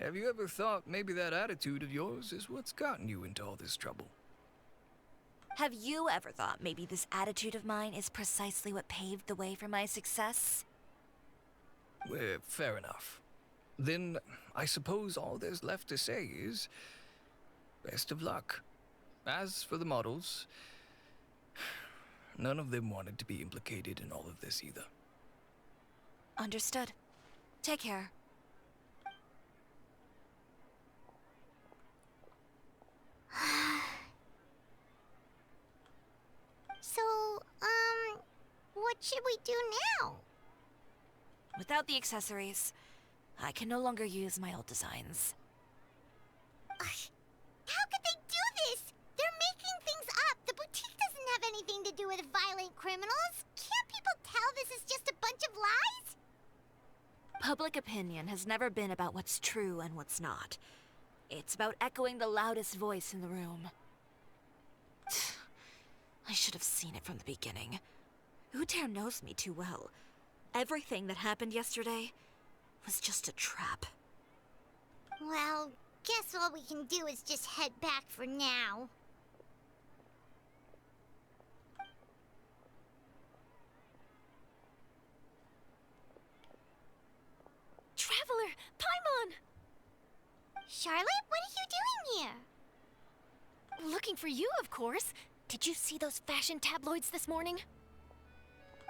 Have you ever thought maybe that attitude of yours is what's gotten you into all this trouble? Have you ever thought maybe this attitude of mine is precisely what paved the way for my success? Well, fair enough. Then I suppose all there's left to say is best of luck. As for the models, none of them wanted to be implicated in all of this either. Understood. Take care. So, what should we do now? Without the accessories, I can no longer use my old designs. How could they do this? They're making things up. The boutique doesn't have anything to do with violent criminals. Can't people tell this is just a bunch of lies? Public opinion has never been about what's true and what's not. It's about echoing the loudest voice in the room. I should have seen it from the beginning. Uther knows me too well. Everything that happened yesterday was just a trap. Well, guess all we can do is just head back for now. Traveler! Paimon! Charlotte, what are you doing here? Looking for you, of course. Did you see those fashion tabloids this morning?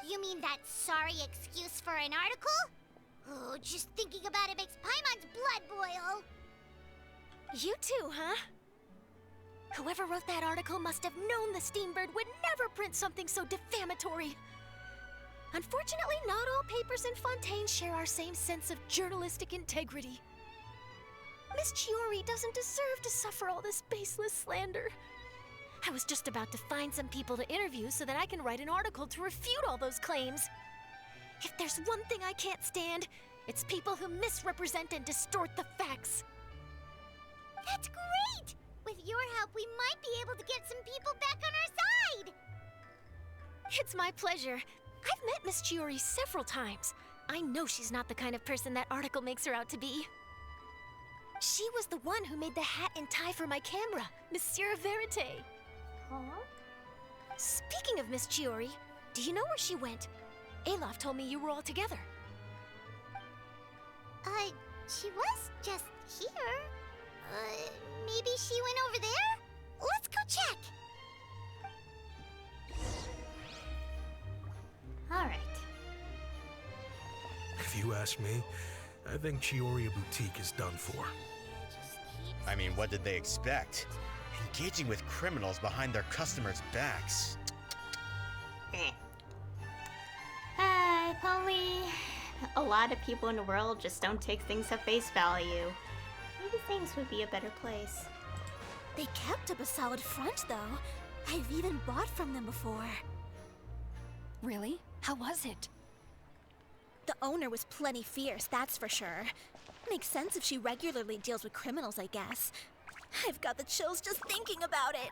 You mean that sorry excuse for an article? Oh, just thinking about it makes Paimon's blood boil. You too, huh? Whoever wrote that article must have known the Steambird would never print something so defamatory. Unfortunately, not all papers in Fontaine share our same sense of journalistic integrity. Miss Chiori doesn't deserve to suffer all this baseless slander. I was just about to find some people to interview so that I can write an article to refute all those claims. If there's one thing I can't stand, it's people who misrepresent and distort the facts. That's great! With your help, we might be able to get some people back on our side! It's my pleasure. I've met Miss Chiori several times. I know she's not the kind of person that article makes her out to be. She was the one who made the hat and tie for my camera, Monsieur Verite. Huh? Speaking of Miss Chiori, do you know where she went? Alof told me you were all together. She was just here. Maybe she went over there? Let's go check! Alright. If you ask me, I think Chiori Boutique is done for. I mean, what did they expect? Engaging with criminals behind their customers' backs. If only a lot of people in the world just don't take things at face value. Maybe things would be a better place. They kept up a solid front, though. I've even bought from them before. Really? How was it? The owner was plenty fierce, that's for sure. Makes sense if she regularly deals with criminals, I guess. I've got the chills just thinking about it.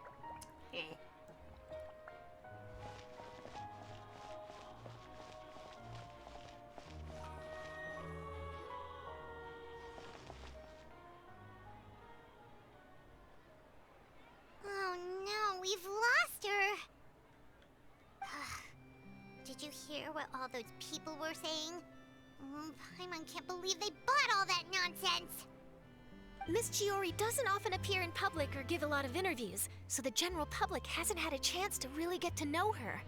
Oh no, we've lost her! Did you hear what all those people were saying? Paimon can't believe they bought all that nonsense! Miss Chiori doesn't often appear in public or give a lot of interviews, so the general public hasn't had a chance to really get to know her.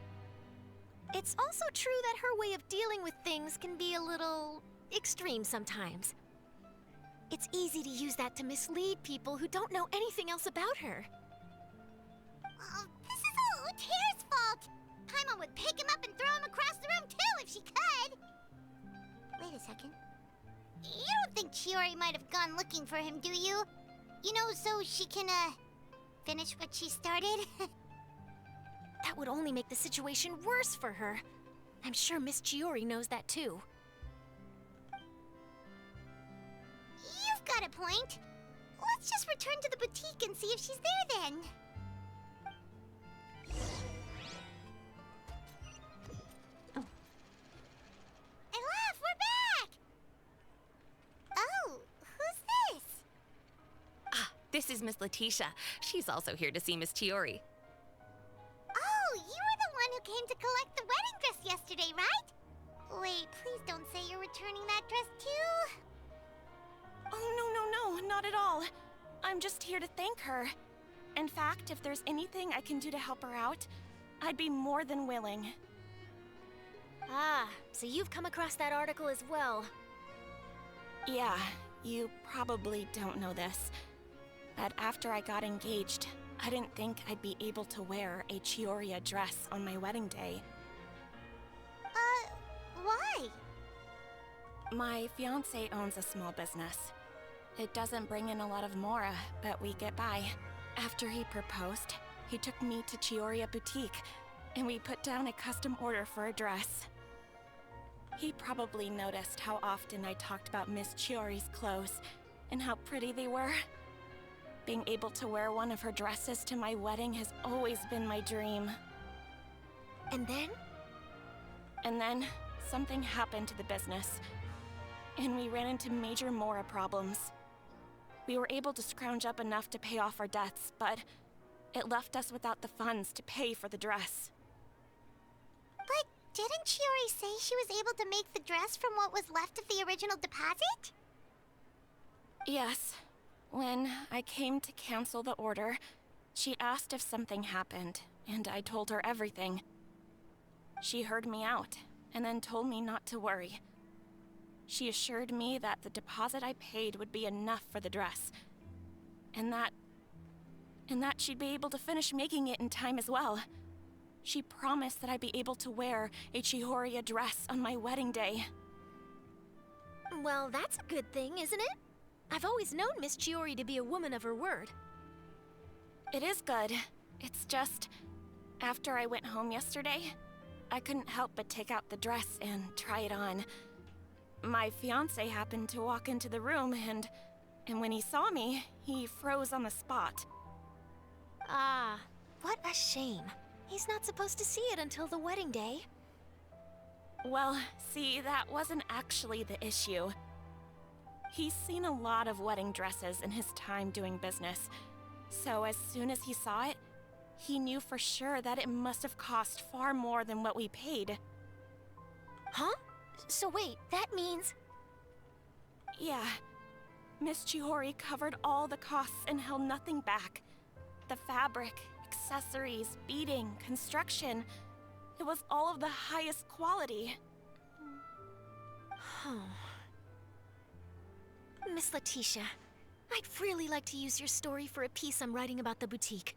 It's also true that her way of dealing with things can be a little extreme sometimes. It's easy to use that to mislead people who don't know anything else about her. Oh, this is all Uter's fault! Paimon would pick him up and throw him across the room too if she could! Wait a second. You don't think Chiori might have gone looking for him, do you? You know, so she can, finish what she started? That would only make the situation worse for her. I'm sure Miss Chiori knows that too. You've got a point. Let's just return to the boutique and see if she's there then. Alof, we're back! Oh, who's this? This is Miss Letitia. She's also here to see Miss Chiori. Oh, you were the one who came to collect the wedding dress yesterday, right? Wait, please don't say you're returning that dress too. Oh, no, not at all. I'm just here to thank her. In fact, if there's anything I can do to help her out, I'd be more than willing. Ah, so you've come across that article as well. Yeah, you probably don't know this, but after I got engaged, I didn't think I'd be able to wear a Chiori dress on my wedding day. Why? My fiancé owns a small business. It doesn't bring in a lot of mora, but we get by. After he proposed, he took me to Chiori Boutique, and we put down a custom order for a dress. He probably noticed how often I talked about Miss Chiori's clothes, and how pretty they were. Being able to wear one of her dresses to my wedding has always been my dream. And then? And then, something happened to the business, and we ran into major mora problems. We were able to scrounge up enough to pay off our debts, but it left us without the funds to pay for the dress. But didn't Chiori say she was able to make the dress from what was left of the original deposit? Yes. When I came to cancel the order, she asked if something happened, and I told her everything. She heard me out, and then told me not to worry. She assured me that the deposit I paid would be enough for the dress, and that she'd be able to finish making it in time as well. She promised that I'd be able to wear a Chiori dress on my wedding day. Well, that's a good thing, isn't it? I've always known Miss Chiori to be a woman of her word. It is good. It's just, after I went home yesterday, I couldn't help but take out the dress and try it on. My fiancé happened to walk into the room and when he saw me, he froze on the spot. Ah, what a shame. He's not supposed to see it until the wedding day. Well, see, that wasn't actually the issue. He's seen a lot of wedding dresses in his time doing business, so as soon as he saw it, he knew for sure that it must have cost far more than what we paid. Huh? So wait, that means... Yeah. Miss Chiori covered all the costs and held nothing back. The fabric, accessories, beading, construction. It was all of the highest quality. Miss Letitia, I'd really like to use your story for a piece I'm writing about the boutique.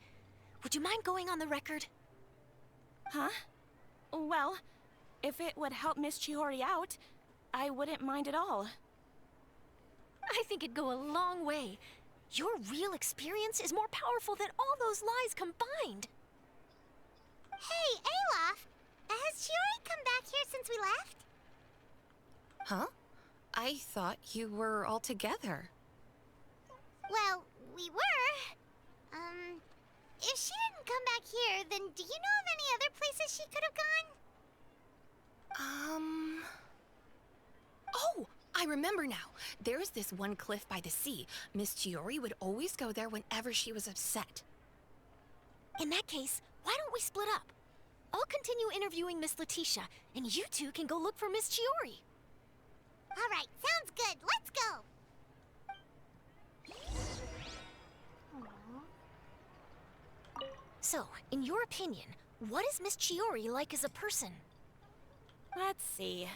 Would you mind going on the record? Huh? Well, if it would help Miss Chiori out, I wouldn't mind at all. I think it'd go a long way. Your real experience is more powerful than all those lies combined. Hey, Olaf! Has Chiori come back here since we left? Huh? I thought you were all together. Well, we were. If she didn't come back here, then do you know of any other places she could have gone? Oh, I remember now. There's this one cliff by the sea. Miss Chiori would always go there whenever she was upset. In that case, why don't we split up? I'll continue interviewing Miss Letitia, and you two can go look for Miss Chiori. All right, sounds good. Let's go. So, in your opinion, what is Miss Chiori like as a person? Let's see.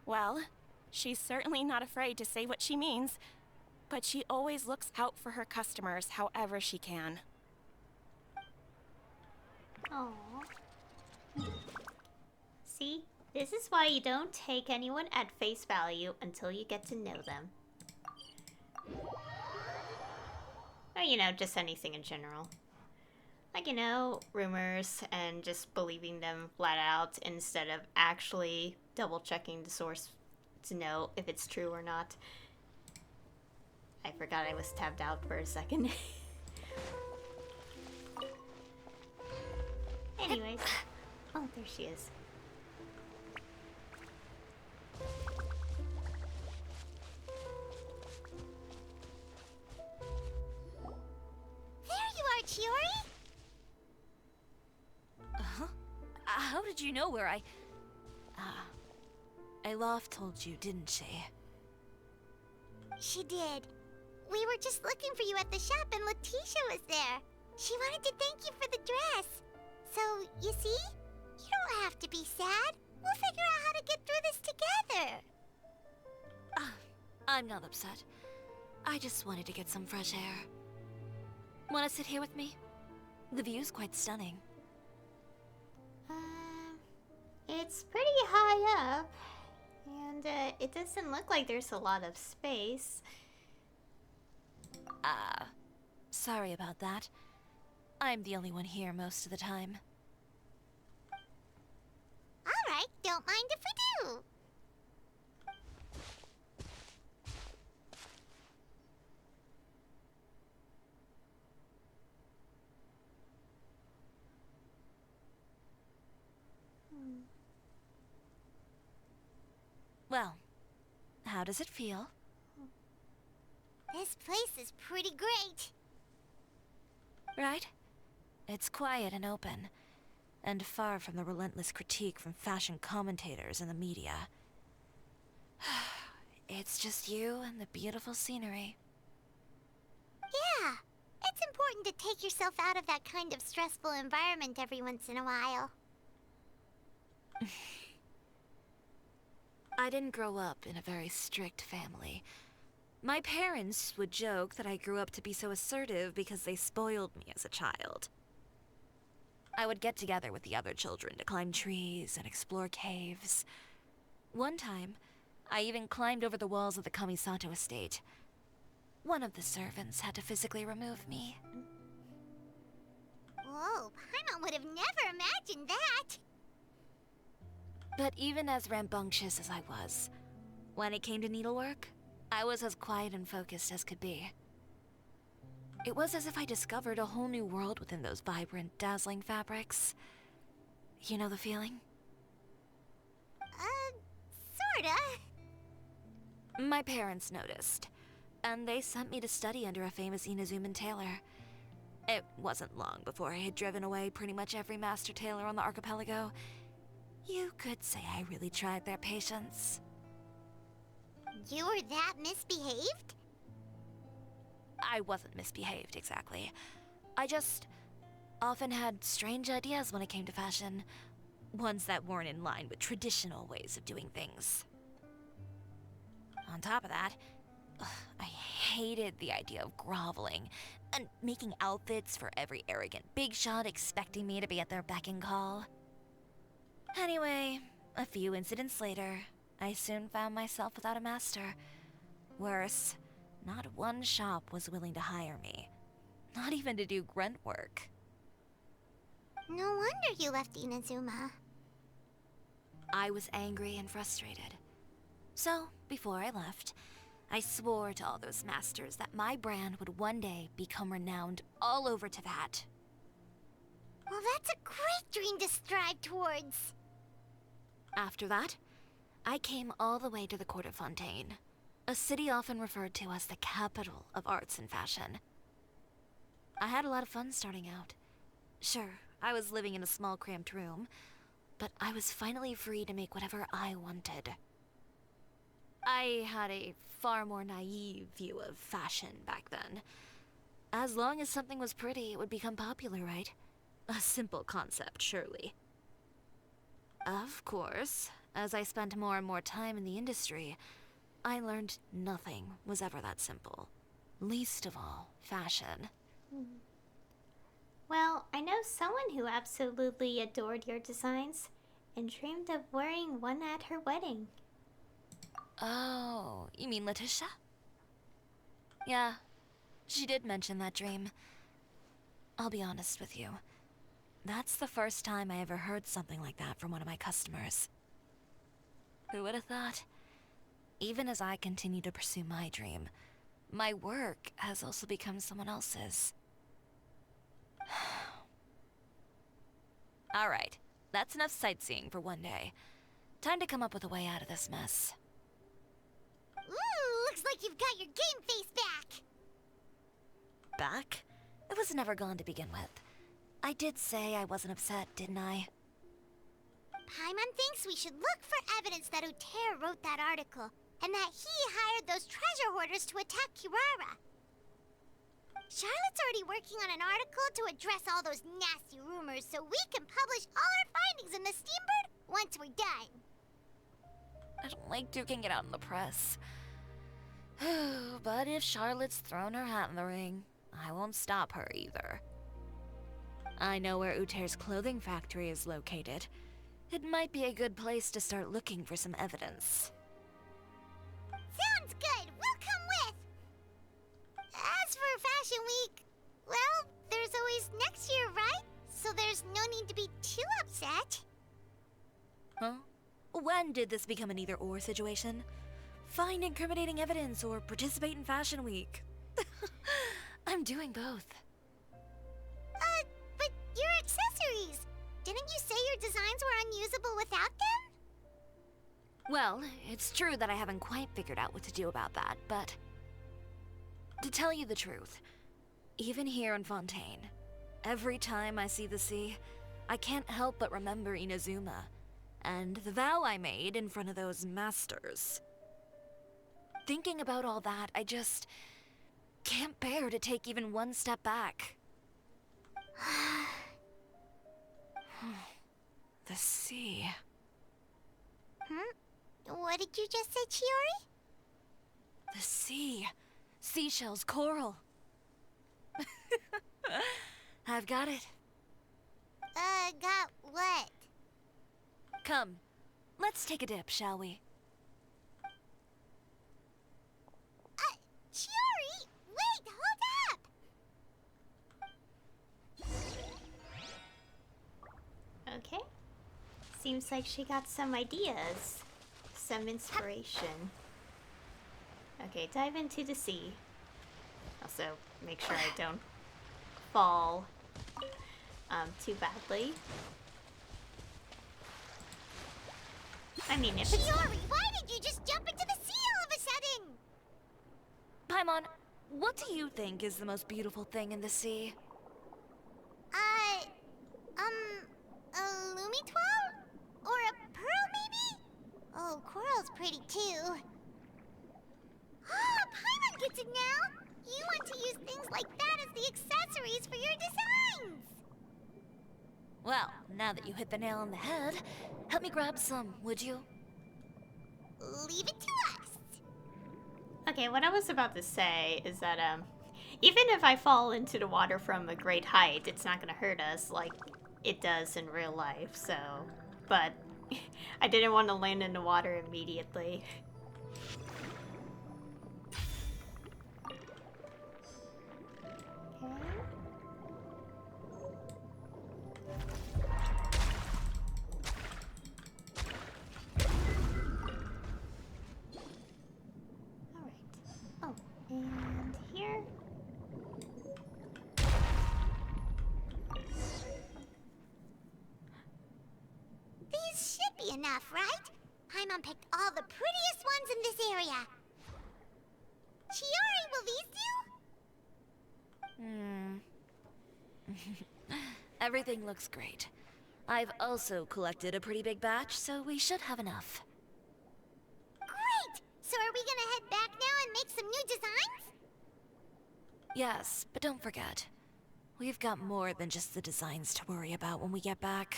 Well, she's certainly not afraid to say what she means, but she always looks out for her customers however she can. Aww. See? This is why you don't take anyone at face value until you get to know them. Or, you know, just anything in general. Like, you know, rumors and just believing them flat out instead of actually double-checking the source to know if it's true or not. I forgot I was tabbed out for a second. Anyways. Oh, there she is. There you are, Chiori! How did you know where Olaf told you, didn't she? She did. We were just looking for you at the shop and Letitia was there. She wanted to thank you for the dress. So, you see? You don't have to be sad. We'll figure out how to get through this together. I'm not upset. I just wanted to get some fresh air. Wanna sit here with me? The view's quite stunning. It's pretty high up, and it doesn't look like there's a lot of space. Sorry about that. I'm the only one here most of the time. All right, don't mind if we do. Well, how does it feel? This place is pretty great. Right? It's quiet and open, and far from the relentless critique from fashion commentators and the media. It's just you and the beautiful scenery. Yeah, it's important to take yourself out of that kind of stressful environment every once in a while. I didn't grow up in a very strict family. My parents would joke that I grew up to be so assertive because they spoiled me as a child. I would get together with the other children to climb trees and explore caves. One time, I even climbed over the walls of the Kamisato estate. One of the servants had to physically remove me. Whoa, Paimon would have never imagined that. But even as rambunctious as I was, when it came to needlework, I was as quiet and focused as could be. It was as if I discovered a whole new world within those vibrant, dazzling fabrics. You know the feeling? Sorta. My parents noticed, and they sent me to study under a famous Inazuman tailor. It wasn't long before I had driven away pretty much every master tailor on the archipelago. You could say I really tried their patience. You were that misbehaved? I wasn't misbehaved, exactly. I just often had strange ideas when it came to fashion. Ones that weren't in line with traditional ways of doing things. On top of that, I hated the idea of groveling and making outfits for every arrogant big shot expecting me to be at their beck and call. Anyway, a few incidents later, I soon found myself without a master. Worse, not one shop was willing to hire me. Not even to do grunt work. No wonder you left Inazuma. I was angry and frustrated. So, before I left, I swore to all those masters that my brand would one day become renowned all over Teyvat. Well, that's a great dream to strive towards. After that, I came all the way to the court of Fontaine, a city often referred to as the capital of arts and fashion. I had a lot of fun starting out. Sure, I was living in a small cramped room, but I was finally free to make whatever I wanted. I had a far more naive view of fashion back then. As long as something was pretty, it would become popular, right? A simple concept, surely. Of course, as I spent more and more time in the industry, I learned nothing was ever that simple. Least of all, fashion. Well, I know someone who absolutely adored your designs and dreamed of wearing one at her wedding. Oh, you mean Letitia? Yeah, she did mention that dream. I'll be honest with you. That's the first time I ever heard something like that from one of my customers. Who would have thought? Even as I continue to pursue my dream, my work has also become someone else's. Alright, that's enough sightseeing for one day. Time to come up with a way out of this mess. Ooh, looks like you've got your game face back. Back? It was never gone to begin with. I did say I wasn't upset, didn't I? Paimon thinks we should look for evidence that Uter wrote that article, and that he hired those treasure hoarders to attack Kirara. Charlotte's already working on an article to address all those nasty rumors so we can publish all our findings in the Steambird once we're done. I don't like duking it out in the press. But if Charlotte's thrown her hat in the ring, I won't stop her either. I know where Uter's clothing factory is located. It might be a good place to start looking for some evidence. Sounds good. We'll come with. As for Fashion Week, well, there's always next year, right? So there's no need to be too upset. Huh? When did this become an either-or situation? Find incriminating evidence or participate in Fashion Week. I'm doing both. But your accessories! Didn't you say your designs were unusable without them? Well, it's true that I haven't quite figured out what to do about that, but... to tell you the truth, even here in Fontaine, every time I see the sea, I can't help but remember Inazuma, and the vow I made in front of those masters. Thinking about all that, I just can't bear to take even one step back. The sea. did you just say, Chiori? The sea. Seashells, coral. I've got it. Got what? Come, let's take a dip, shall we? Chiori! Wait, hold up! Okay. Seems like she got some ideas. Some inspiration. Okay, dive into the sea. Also, make sure I don't fall too badly. I mean, if it's... Chiori, why did you just jump into the sea all of a sudden? Paimon, what do you think is the most beautiful thing in the sea? A Lumitwal? Or a pearl, maybe? Oh, coral's pretty too. Ah, Paimon gets it now! You want to use things like that as the accessories for your designs! Well, now that you hit the nail on the head, help me grab some, would you? Leave it to us! Okay, what I was about to say is that, even if I fall into the water from a great height, it's not gonna hurt us like it does in real life, so... But I didn't want to land in the water immediately. Okay. Alright. Oh, and here. These should be enough, right? Paimon picked all the prettiest ones in this area. Chiori, will these do? Everything looks great. I've also collected a pretty big batch, so we should have enough. Great! So are we gonna head back now and make some new designs? Yes, but don't forget, we've got more than just the designs to worry about when we get back.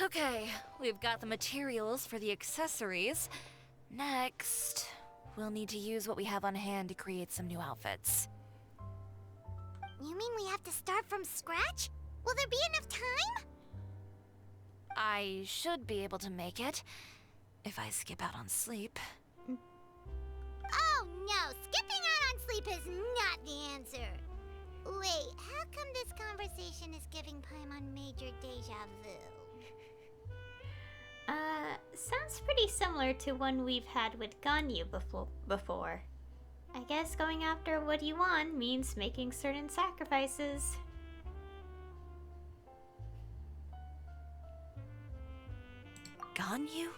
Okay, we've got the materials for the accessories. Next, we'll need to use what we have on hand to create some new outfits. You mean we have to start from scratch? Will there be enough time? I should be able to make it, if I skip out on sleep. Oh no, skipping out on sleep is not the answer. Wait, how come this conversation is giving Paimon major deja vu? Sounds pretty similar to one we've had with Ganyu before. I guess going after what you want means making certain sacrifices. Ganyu?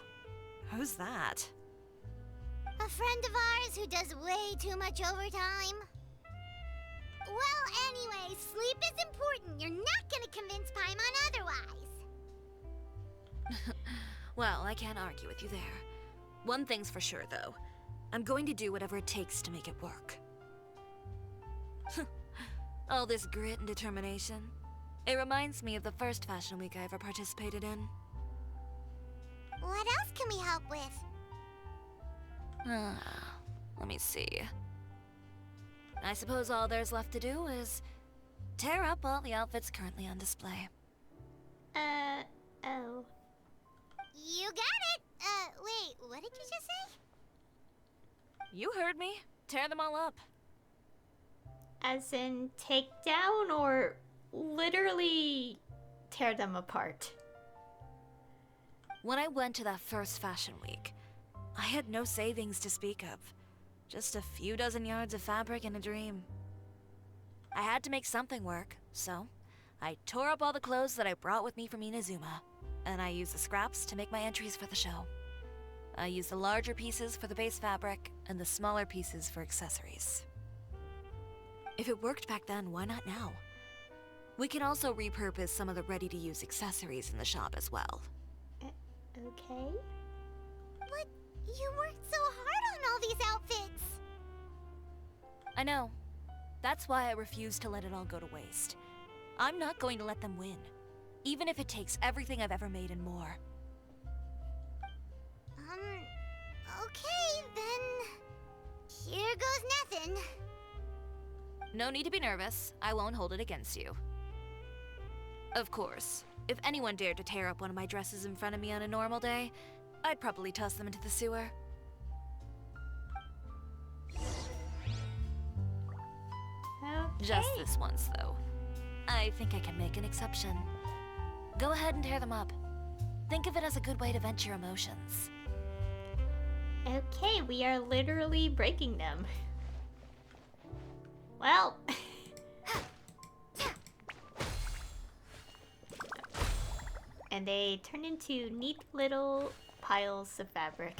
Who's that? A friend of ours who does way too much overtime. Well, anyway, sleep is important. You're not gonna convince Paimon otherwise. Well, I can't argue with you there. One thing's for sure, though. I'm going to do whatever it takes to make it work. All this grit and determination. It reminds me of the first fashion week I ever participated in. What else can we help with? Let me see. I suppose all there's left to do is tear up all the outfits currently on display. Oh. You got it! Wait, what did you just say? You heard me. Tear them all up. As in take down or literally tear them apart? When I went to that first fashion week, I had no savings to speak of. Just a few dozen yards of fabric and a dream. I had to make something work, so I tore up all the clothes that I brought with me from Inazuma, and I used the scraps to make my entries for the show. I used the larger pieces for the base fabric, and the smaller pieces for accessories. If it worked back then, why not now? We can also repurpose some of the ready-to-use accessories in the shop as well. Okay. But you worked so hard on all these outfits! I know, That's why I refuse to let it all go to waste. I'm not going to let them win, even if it takes everything I've ever made and more. Okay, then. Here goes nothing. No need to be nervous. I won't hold it against you. Of course, if anyone dared to tear up one of my dresses in front of me on a normal day, I'd probably toss them into the sewer. Okay. Just this once, though. I think I can make an exception. Go ahead and tear them up. Think of it as a good way to vent your emotions. Okay, we are literally breaking them. Well. And they turn into neat little piles of fabric.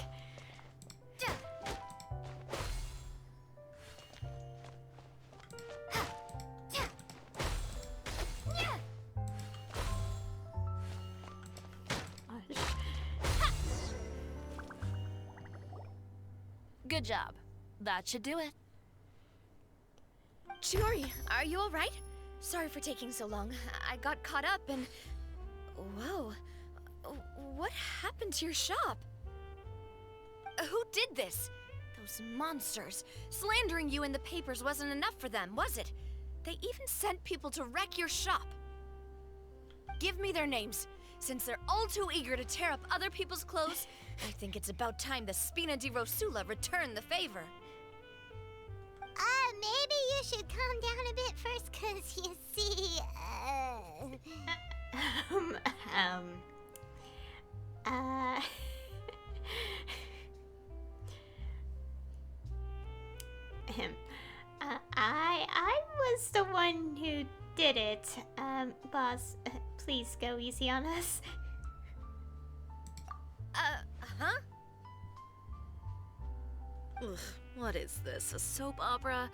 Good job. That should do it. Chiori, are you alright? Sorry for taking so long. I got caught up and... Whoa. What happened to your shop? Who did this? Those monsters. Slandering you in the papers wasn't enough for them, was it? They even sent people to wreck your shop. Give me their names. Since they're all too eager to tear up other people's clothes, I think it's about time the Spina di Rosula return the favor. Maybe you should calm down a bit first, 'cause you see, I was the one who did it. Boss, please go easy on us. Huh? Ugh, what is this, a soap opera?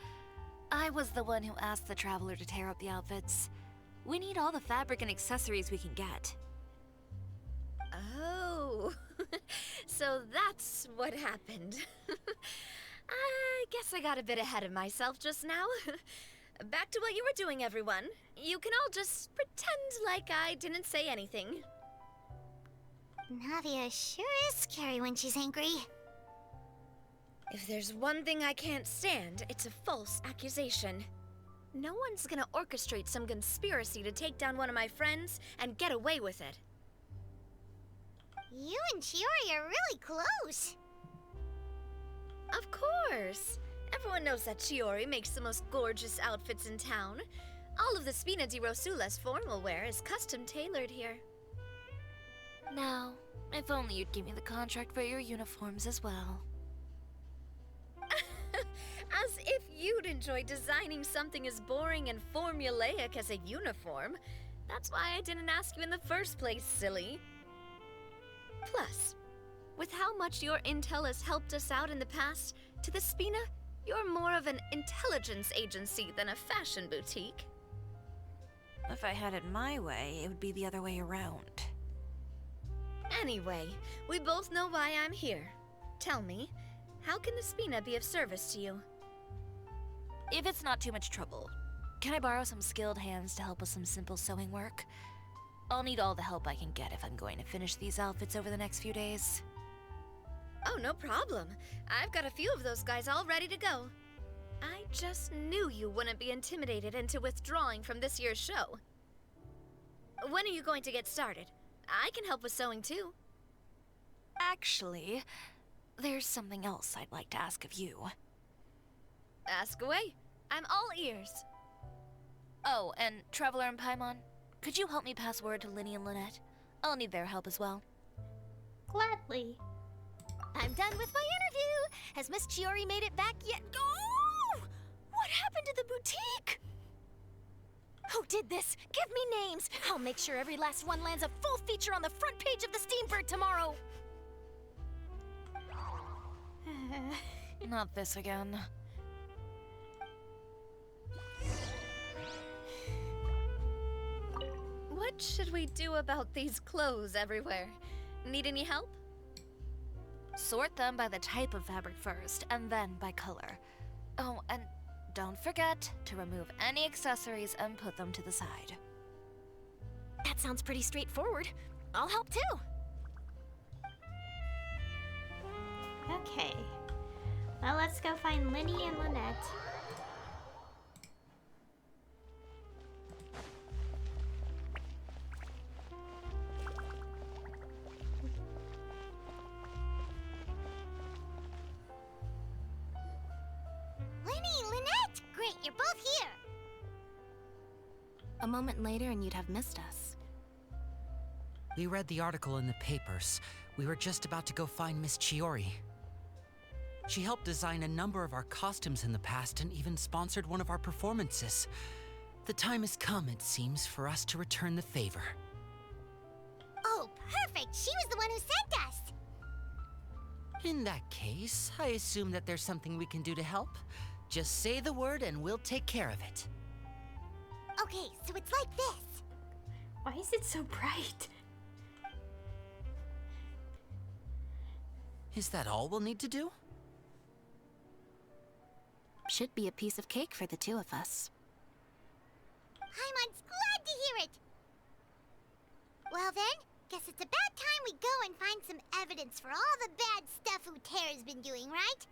I was the one who asked the Traveler to tear up the outfits. We need all the fabric and accessories we can get. Oh, so that's what happened. I guess I got a bit ahead of myself just now. Back to what you were doing, everyone. You can all just pretend like I didn't say anything. Navia sure is scary when she's angry. If there's one thing I can't stand, it's a false accusation. No one's gonna orchestrate some conspiracy to take down one of my friends and get away with it. You and Chiori are really close. Of course. Everyone knows that Chiori makes the most gorgeous outfits in town. All of the Spina di Rosula's formal wear is custom tailored here. Now, if only you'd give me the contract for your uniforms as well. As if you'd enjoy designing something as boring and formulaic as a uniform. That's why I didn't ask you in the first place, silly. Plus, with how much your intel has helped us out in the past, to the Spina, you're more of an intelligence agency than a fashion boutique. If I had it my way, it would be the other way around. Anyway, we both know why I'm here. Tell me, how can the Spina be of service to you? If it's not too much trouble, can I borrow some skilled hands to help with some simple sewing work? I'll need all the help I can get if I'm going to finish these outfits over the next few days. Oh, no problem. I've got a few of those guys all ready to go. I just knew you wouldn't be intimidated into withdrawing from this year's show. When are you going to get started? I can help with sewing too. Actually, there's something else I'd like to ask of you. Ask away. I'm all ears. Oh, and Traveler and Paimon, could you help me pass word to Linny and Lynette? I'll need their help as well. Gladly. I'm done with my interview. Has Miss Chiori made it back yet? Oh! What happened to the boutique? Who did this? Give me names. I'll make sure every last one lands a full feature on the front page of the Steambird tomorrow. Not this again. What should we do about these clothes everywhere? Need any help? Sort them by the type of fabric first, and then by color. Oh, and Don't forget to remove any accessories and put them to the side. That sounds pretty straightforward. I'll help too. Okay. Well, let's go find Linny and Lynette. Linny, Lynette! Great, you're both here! A moment later and you'd have missed us. We read the article in the papers. We were just about to go find Miss Chiori. She helped design a number of our costumes in the past and even sponsored one of our performances. The time has come, it seems, for us to return the favor. Oh, perfect! She was the one who sent us! In that case, I assume that there's something we can do to help. Just say the word and we'll take care of it. Okay, so it's like this. Why is it so bright? Is that all we'll need to do? Should be a piece of cake for the two of us. Paimon's glad to hear it! Well then, guess it's about time we go and find some evidence for all the bad stuff Utera's been doing, right?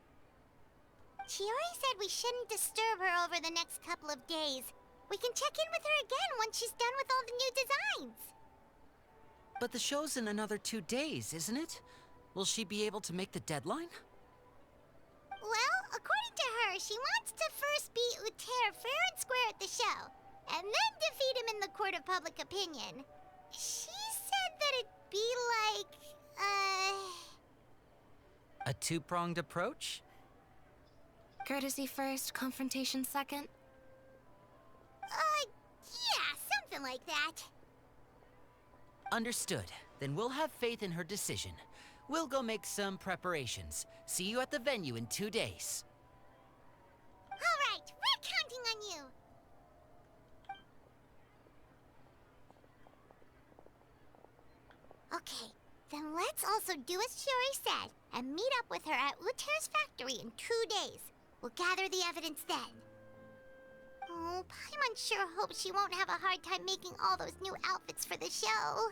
Chiori said we shouldn't disturb her over the next couple of days. We can check in with her again once she's done with all the new designs. But the show's in another 2 days, isn't it? Will she be able to make the deadline? Well, according to her, she wants to first beat Utera fair and square at the show, and then defeat him in the court of public opinion. She said that it'd be like, A two-pronged approach? Courtesy first, confrontation second? Yeah, something like that. Understood. Then we'll have faith in her decision. We'll go make some preparations. See you at the venue in 2 days. All right, we're counting on you. Okay, then let's also do as Chiori said and meet up with her at Utera's factory in 2 days. We'll gather the evidence then. Oh, Paimon sure hopes she won't have a hard time making all those new outfits for the show.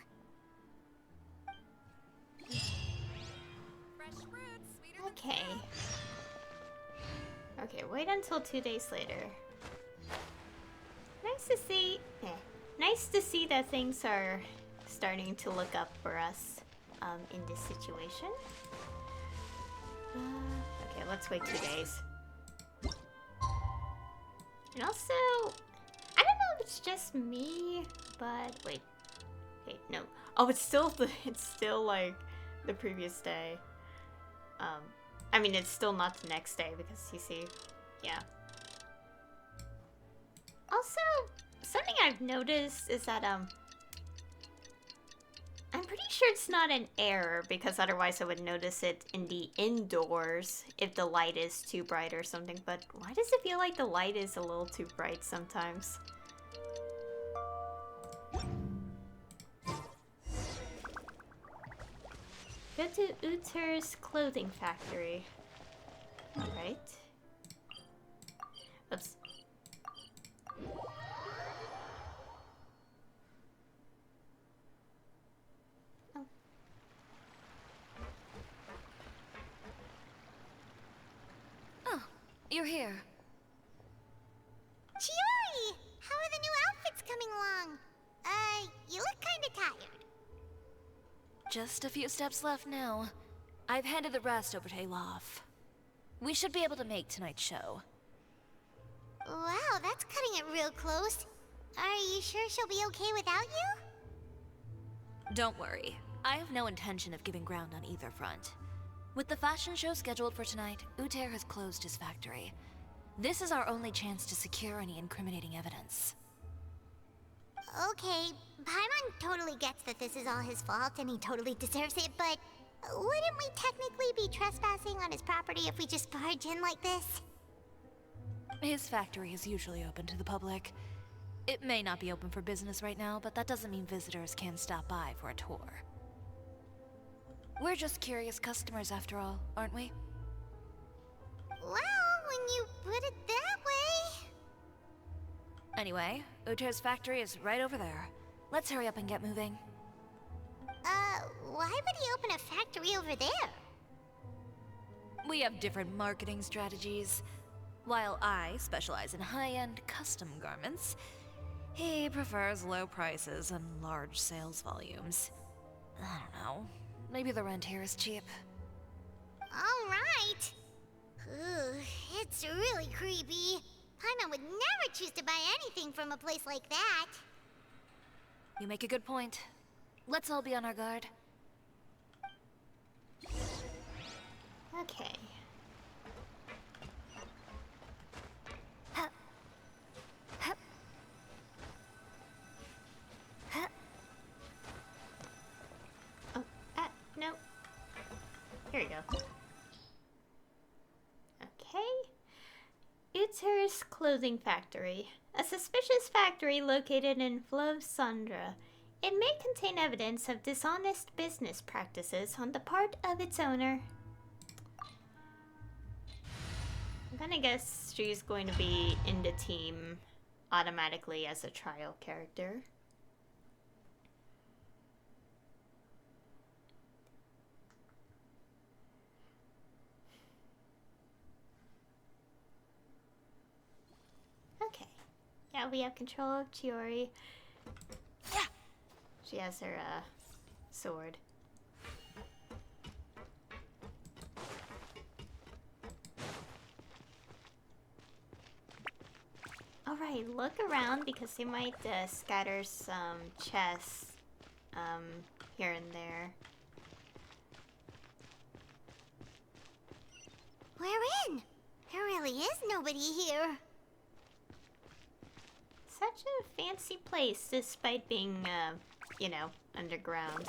Okay. Okay, wait until 2 days later. Nice to see that things are starting to look up for us in this situation. Okay, let's wait 2 days. And also, I don't know if it's just me, but wait, no. Oh, it's still like the previous day. I mean, it's still not the next day because you see, yeah. Also, something I've noticed is that I'm pretty sure it's not an error because otherwise I would notice it in the indoors if the light is too bright or something, but why does it feel like the light is a little too bright sometimes? Go to Uther's clothing factory. Alright. Oops. Oh. Oh, you're here. Chiori! How are the new outfits coming along? You look kinda tired. Just a few steps left now. I've handed the rest over to Alof. We should be able to make tonight's show. Wow, that's cutting it real close. Are you sure she'll be okay without you? Don't worry. I have no intention of giving ground on either front. With the fashion show scheduled for tonight, Uther has closed his factory. This is our only chance to secure any incriminating evidence. Okay, Paimon totally gets that this is all his fault and he totally deserves it, but wouldn't we technically be trespassing on his property if we just barge in like this? His factory is usually open to the public. It may not be open for business right now, but that doesn't mean visitors can't stop by for a tour. We're just curious customers after all, aren't we? Well, when you put it that way... Anyway, Uther's factory is right over there. Let's hurry up and get moving. Why would he open a factory over there? We have different marketing strategies. While I specialize in high-end custom garments, he prefers low prices and large sales volumes. I don't know. Maybe the rent here is cheap. Alright. It's really creepy. Paimon would never choose to buy anything from a place like that. You make a good point. Let's all be on our guard. Okay. Oh, no. Here we go. Okay. Uther's Clothing Factory. A suspicious factory located in Fleuve Sandra. It may contain evidence of dishonest business practices on the part of its owner. I'm gonna guess she's going to be in the team automatically as a trial character. Okay. Yeah, we have control of Chiori. Yeah. She has her sword. Alright, look around because they might scatter some chests here and there. We're in. There really is nobody here. Such a fancy place despite being, you know, underground.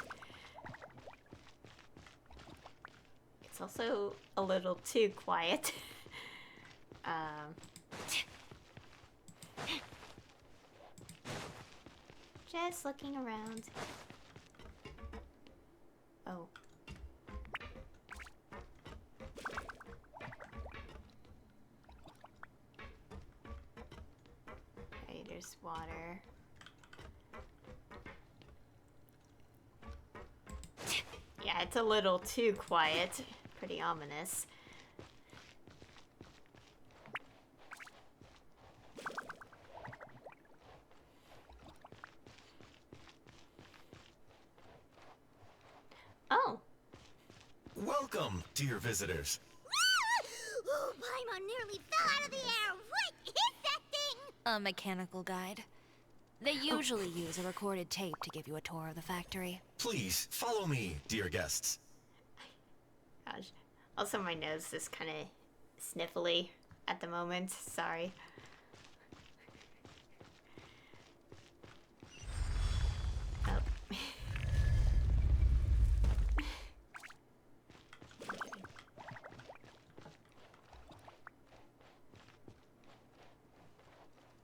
It's also a little too quiet. Just looking around. Oh. Okay, there's water. Yeah, it's a little too quiet. Pretty ominous. Oh. Welcome, dear visitors. Oh, Paimon nearly fell out of the air. What is that thing? A mechanical guide. They usually use a recorded tape to give you a tour of the factory. Please, follow me, dear guests. Gosh. Also, my nose is kind of sniffly at the moment. Sorry. Oh.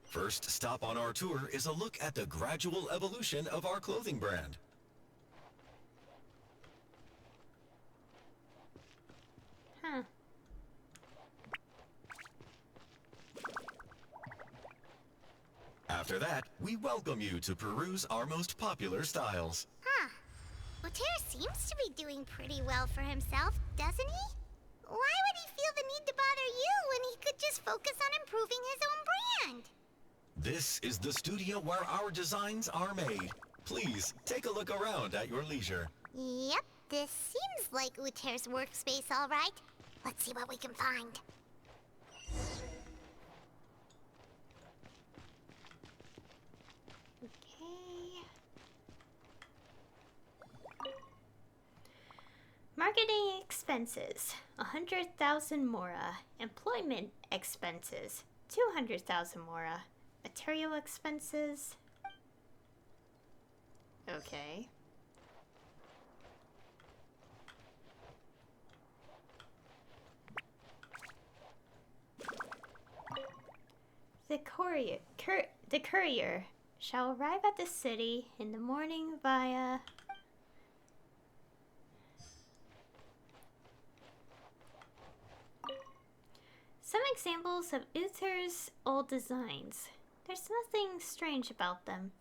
First stop on our tour is a look at the gradual evolution of our clothing brand. Huh. After that, we welcome you to peruse our most popular styles. Huh. Uter seems to be doing pretty well for himself, doesn't he? Why would he feel the need to bother you when he could just focus on improving his own brand? This is the studio where our designs are made. Please, take a look around at your leisure. Yep, this seems like Uter's workspace, all right. Let's see what we can find. Okay. Marketing expenses, 100,000 mora. Employment expenses, 200,000 mora. Material expenses. Okay. The courier shall arrive at the city in the morning via... Some examples of Uther's old designs. There's nothing strange about them.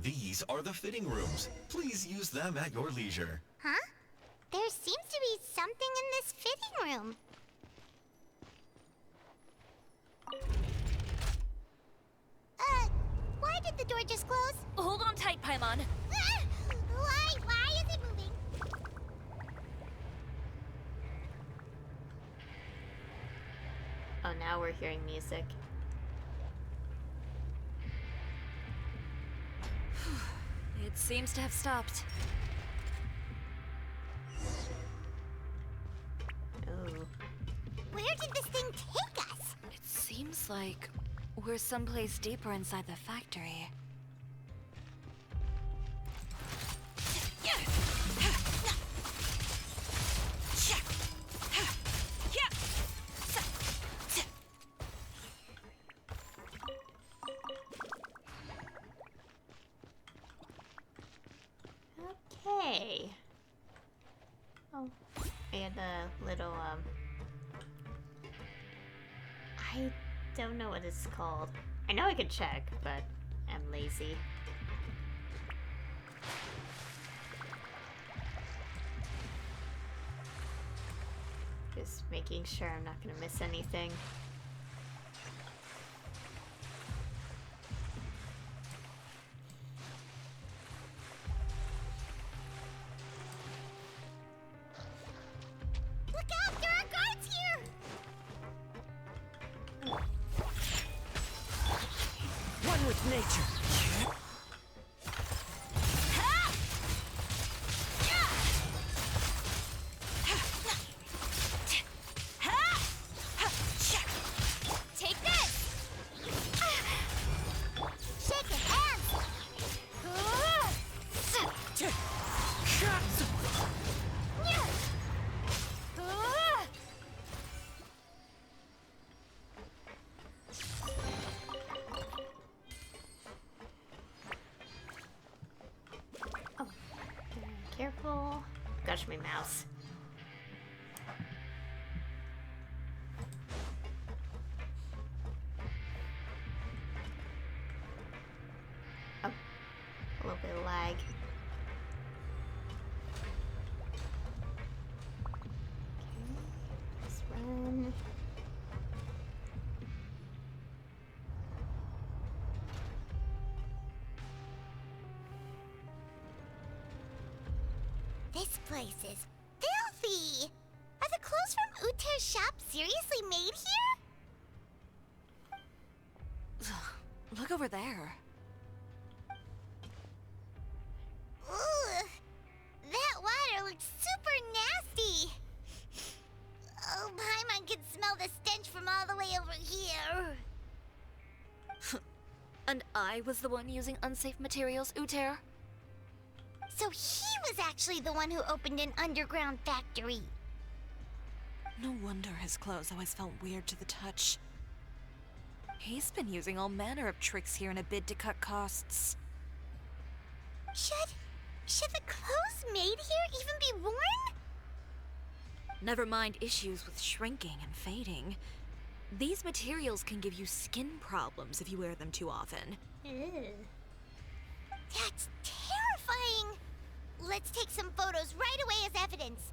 These are the fitting rooms. Please use them at your leisure. Huh? There seems to be something in this fitting room. Why did the door just close? Hold on tight, Paimon. Why is it moving? Oh, now we're hearing music. It seems to have stopped. Oh. Where did this thing take us? It seems like we're someplace deeper inside the factory. Okay. Oh, and a little, I don't know what it's called. I know I could check, but I'm lazy. Just making sure I'm not gonna miss anything. Look out! There are guards here! One with nature. Take this! Shake his hands! Oh, careful. Gosh, my mouse. Oh, a little bit of lag. Okay, let's run. This place is filthy! Are the clothes from Uter's shop seriously made here? Look over there. Ugh! That water looks super nasty! Oh, Paimon can smell the stench from all the way over here! And I was the one using unsafe materials, Uter? So he was actually the one who opened an underground factory. No wonder his clothes always felt weird to the touch. He's been using all manner of tricks here in a bid to cut costs. Should the clothes made here even be worn? Never mind issues with shrinking and fading. These materials can give you skin problems if you wear them too often. Ew. That's terrifying! Let's take some photos right away as evidence.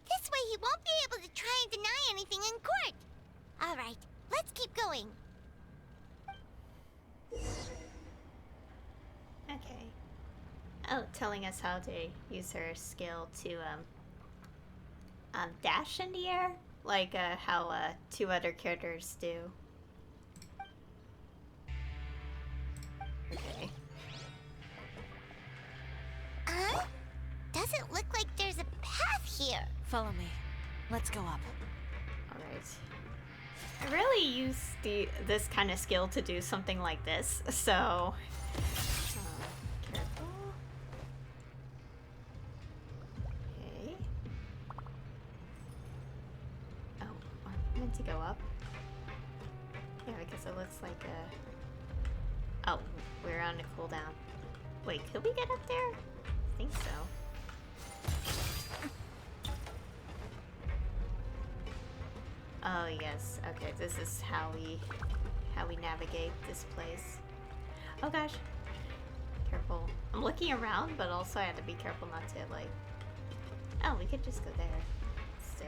This way he won't be able to try and deny anything in court. All right, let's keep going. Okay. Oh, telling us how to use her skill to, dash in the air? Like, how, two other characters do. Okay. Doesn't look like there's a path here. Follow me. Let's go up. Alright. I really use this kind of skill to do something like this, so... careful. Okay. Oh, I'm meant to go up? Yeah, because it looks like a... Oh, we're on a cooldown. Wait, could we get up there? I think so. Oh yes. Okay, this is how we navigate this place. Oh gosh. Careful. I'm looking around, but also I have to be careful not to like. Oh, we could just go there. Still.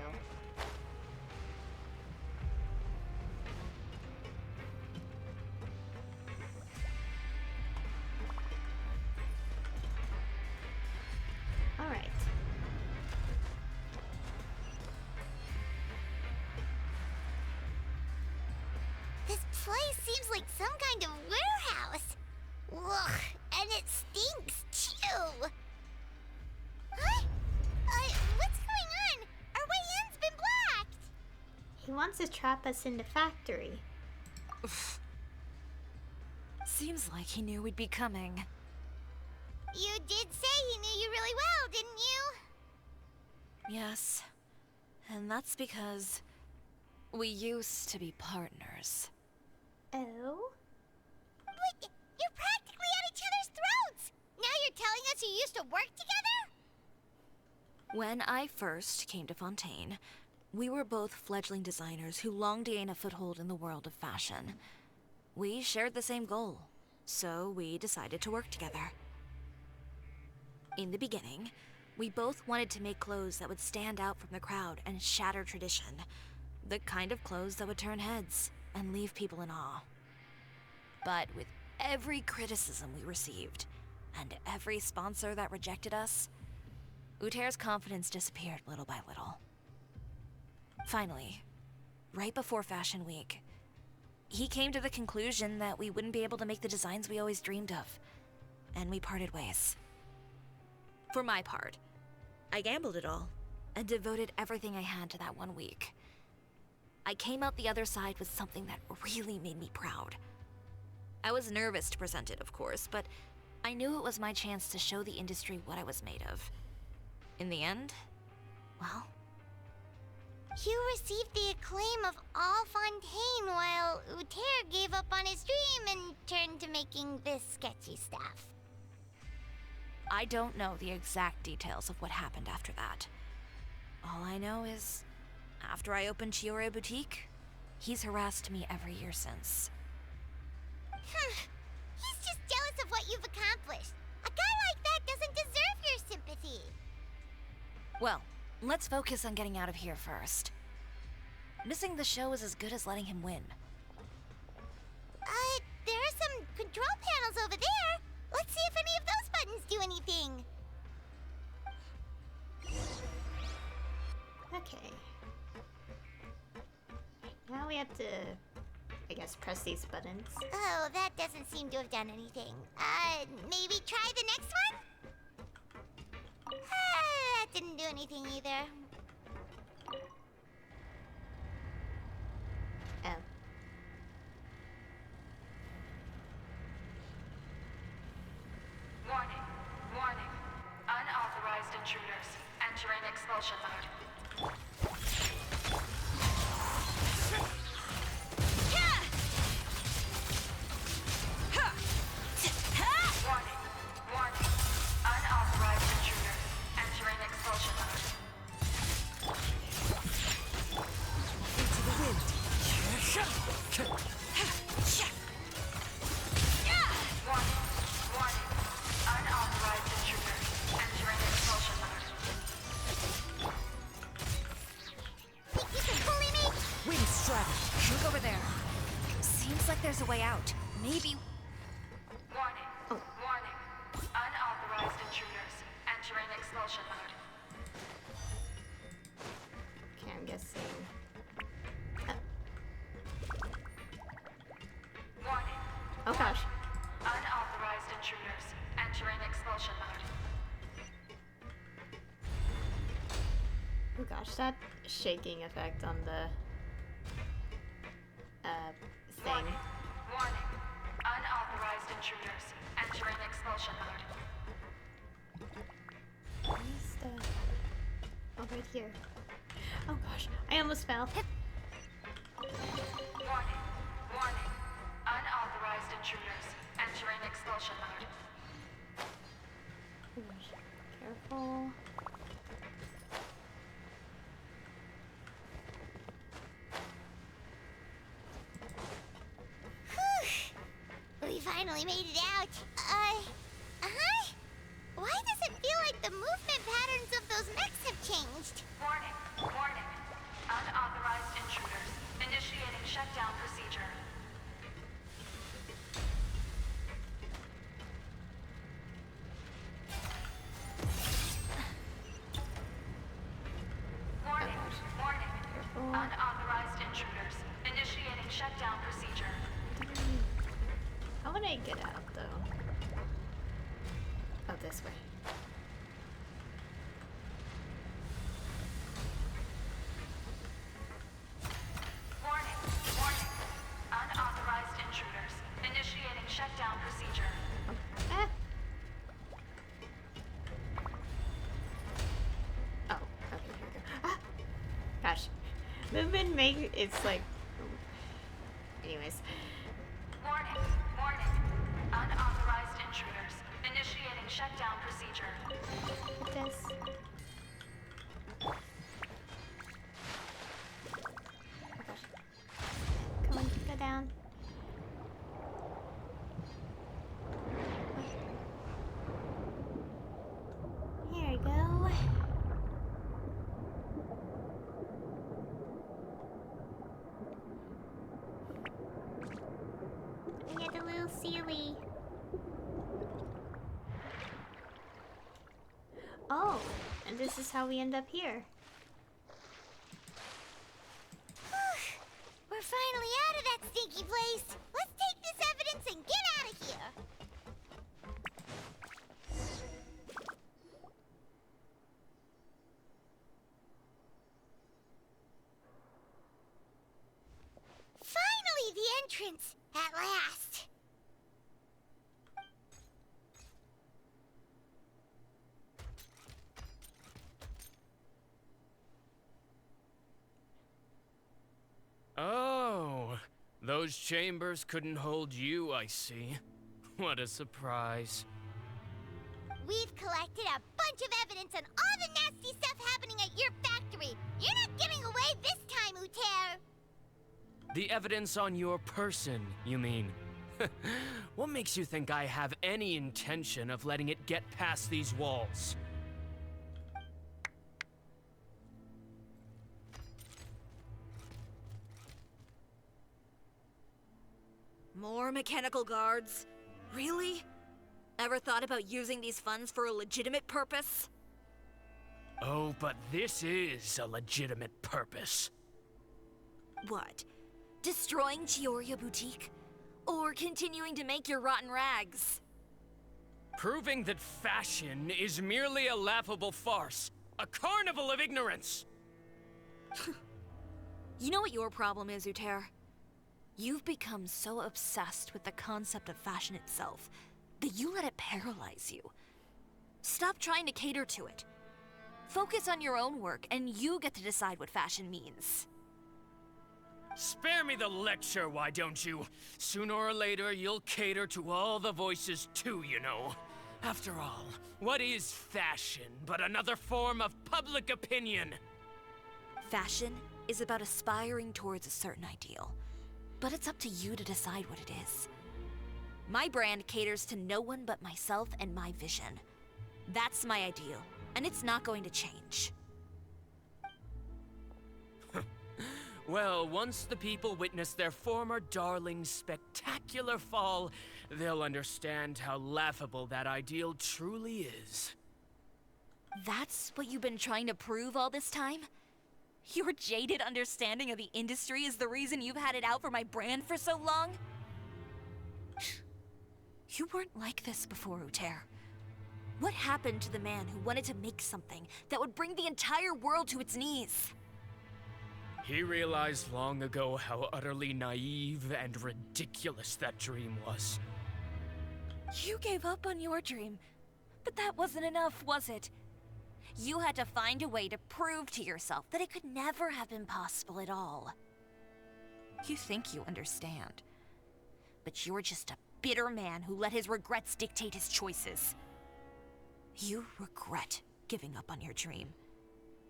All right. This place seems like some kind of warehouse. Ugh, and it stinks too. Huh? What's going on? Our way in's been blocked. He wants to trap us in the factory. Seems like he knew we'd be coming. You did say he knew you really well, didn't you? Yes. And that's because we used to be partners. Oh? Wait, you're practically at each other's throats. Now you're telling us you used to work together? When I first came to Fontaine, we were both fledgling designers who longed to gain a foothold in the world of fashion. We shared the same goal, so we decided to work together. In the beginning, we both wanted to make clothes that would stand out from the crowd and shatter tradition. The kind of clothes that would turn heads and leave people in awe. But with every criticism we received, and every sponsor that rejected us, Uter's confidence disappeared little by little. Finally, right before Fashion Week, he came to the conclusion that we wouldn't be able to make the designs we always dreamed of, and we parted ways. For my part, I gambled it all and devoted everything I had to that 1 week. I came out the other side with something that really made me proud. I was nervous to present it, of course, but I knew it was my chance to show the industry what I was made of. In the end, well... You received the acclaim of all Fontaine while Uter gave up on his dream and turned to making this sketchy stuff. I don't know the exact details of what happened after that. All I know is, after I opened Chiori Boutique, he's harassed me every year since. He's just jealous of what you've accomplished. A guy like that doesn't deserve your sympathy. Well, let's focus on getting out of here first. Missing the show is as good as letting him win. There are some control panels over there. Let's see if any of those buttons do anything. Okay. Now we have to, I guess, press these buttons. Oh, that doesn't seem to have done anything. Maybe try the next one? That didn't do anything either. Oh. Warning, warning. Unauthorized intruders entering expulsion mode. Warning, warning. Unauthorized intruders entering expulsion mode. Into the wind. Warning, warning. Unauthorized intruders entering expulsion mode. Think you can bully me? Wind strategy. Look over there. Seems like there's a way out. Maybe... Warning, warning. Unauthorized intruders entering expulsion mode. Okay, I'm guessing. Warning. Oh gosh. Unauthorized intruders entering expulsion mode. Oh gosh, that shaking effect on the thing. Warning. Warning. Unauthorized intruders entering expulsion mode. Where's the... Oh, right here. Oh gosh, I almost fell. Warning. Warning. Unauthorized intruders entering expulsion mode. Oh gosh. Careful. finally made it out. Huh? Why does it feel like the movement patterns of those mechs have changed? Warning, warning. Unauthorized intruders. Initiating shutdown procedure. Warning, warning. Unauthorized intruders. Initiating shutdown procedure. How would I get out, though? Oh, this way. Warning, warning. Unauthorized intruders. Initiating shutdown procedure. Ah. Oh, okay, here we go. Ah! Gosh. Movement make it's like... Anyways. Warning, warning. Unauthorized intruders. Initiating shutdown procedure. It does. Oh gosh. Come on, go down. Here we go. I get a little silly. Oh, and this is how we end up here. We're finally out of that stinky place. Let's take this evidence and get out of here. Finally, the entrance. At last. Oh, those chambers couldn't hold you, I see. What a surprise. We've collected a bunch of evidence on all the nasty stuff happening at your factory. You're not getting away this time, Uter. The evidence on your person, you mean? What makes you think I have any intention of letting it get past these walls? More mechanical guards? Really? Ever thought about using these funds for a legitimate purpose? Oh, but this is a legitimate purpose. What? Destroying Chiori Boutique? Or continuing to make your rotten rags? Proving that fashion is merely a laughable farce. A carnival of ignorance! You know what your problem is, Uter? You've become so obsessed with the concept of fashion itself that you let it paralyze you. Stop trying to cater to it. Focus on your own work, and you get to decide what fashion means. Spare me the lecture, why don't you? Sooner or later, you'll cater to all the voices too, you know. After all, what is fashion but another form of public opinion? Fashion is about aspiring towards a certain ideal. But it's up to you to decide what it is. My brand caters to no one but myself and my vision. That's my ideal, and it's not going to change. Well, once the people witness their former darling's spectacular fall, they'll understand how laughable that ideal truly is. That's what you've been trying to prove all this time? Your jaded understanding of the industry is the reason you've had it out for my brand for so long? You weren't like this before, Uter. What happened to the man who wanted to make something that would bring the entire world to its knees? He realized long ago how utterly naive and ridiculous that dream was. You gave up on your dream, but that wasn't enough, was it? You had to find a way to prove to yourself that it could never have been possible at all. You think you understand, but you're just a bitter man who let his regrets dictate his choices. You regret giving up on your dream.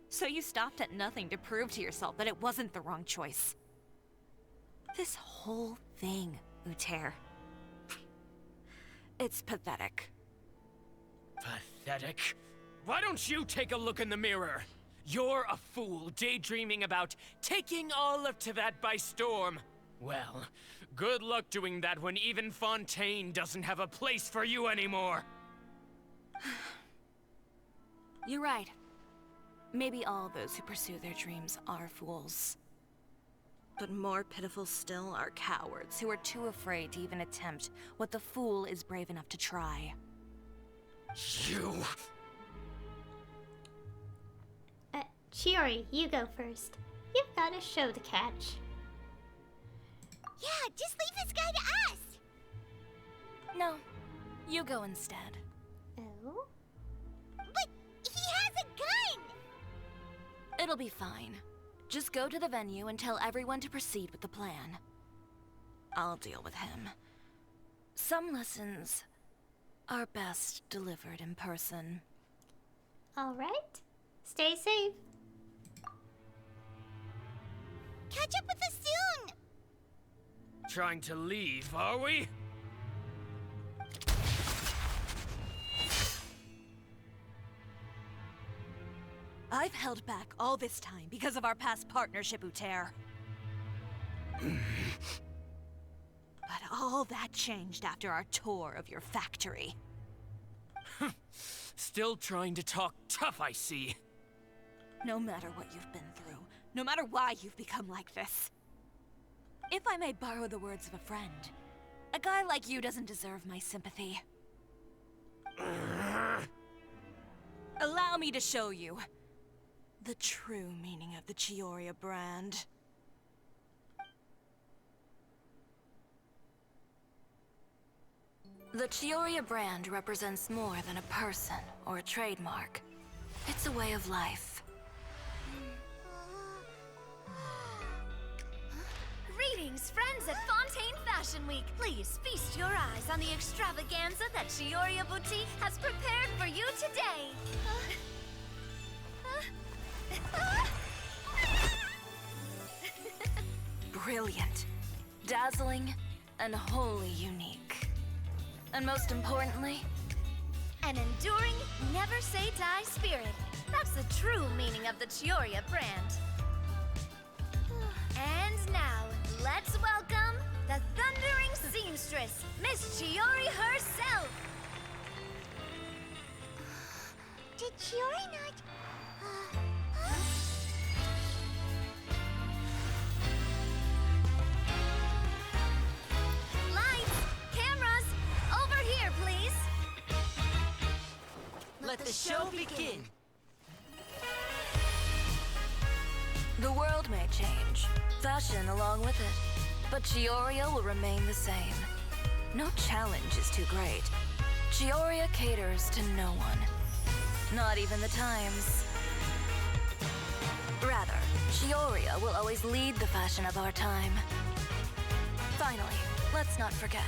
So you stopped at nothing to prove to yourself that it wasn't the wrong choice. This whole thing, Uter. It's pathetic. Pathetic. Why don't you take a look in the mirror? You're a fool daydreaming about taking all of Tevat by storm. Well, good luck doing that when even Fontaine doesn't have a place for you anymore. You're right. Maybe all those who pursue their dreams are fools. But more pitiful still are cowards who are too afraid to even attempt what the fool is brave enough to try. You... Chiori, you go first. You've got a show to catch. Yeah, just leave this guy to us! No, you go instead. Oh? But he has a gun! It'll be fine. Just go to the venue and tell everyone to proceed with the plan. I'll deal with him. Some lessons are best delivered in person. Alright. Stay safe. Catch up with us soon! Trying to leave, are we? I've held back all this time because of our past partnership, Uter. But all that changed after our tour of your factory. Still trying to talk tough, I see. No matter what you've been through, no matter why you've become like this. If I may borrow the words of a friend, a guy like you doesn't deserve my sympathy. Allow me to show you the true meaning of the Chiori brand. The Chiori brand represents more than a person or a trademark. It's a way of life. Greetings, friends at Fontaine Fashion Week. Please feast your eyes on the extravaganza that Chiori Boutique has prepared for you today. Brilliant, dazzling, and wholly unique. And most importantly, An enduring, never-say-die spirit. That's the true meaning of the Chiori brand. And now, let's welcome the thundering seamstress, Miss Chiori herself! Did Chiori not... Lights! Cameras! Over here, please! Let the show begin! the world may change, fashion along with it, but Chiori will remain the same. No challenge is too great. Chiori caters to no one. Not even the times. Rather, Chiori will always lead the fashion of our time. Finally, let's not forget.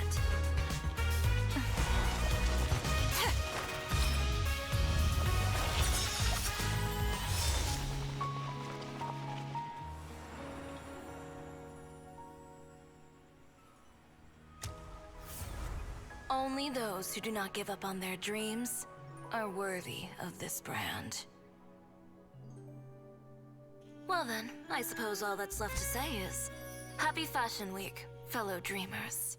Only those who do not give up on their dreams are worthy of this brand. Well then, I suppose all that's left to say is, Happy Fashion Week, fellow dreamers.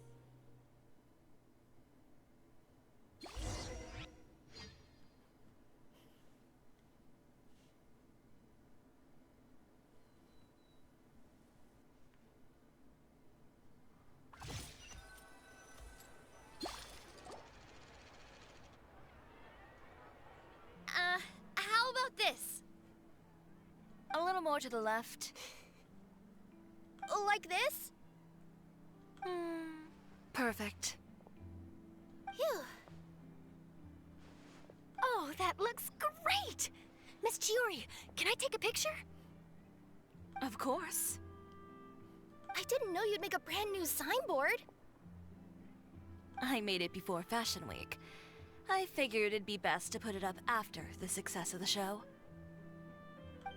How about this? A little more to the left. Like this? Perfect. Phew. Oh, that looks great! Miss Chiori, can I take a picture? Of course. I didn't know you'd make a brand new signboard. I made it before Fashion Week. I figured it'd be best to put it up after the success of the show.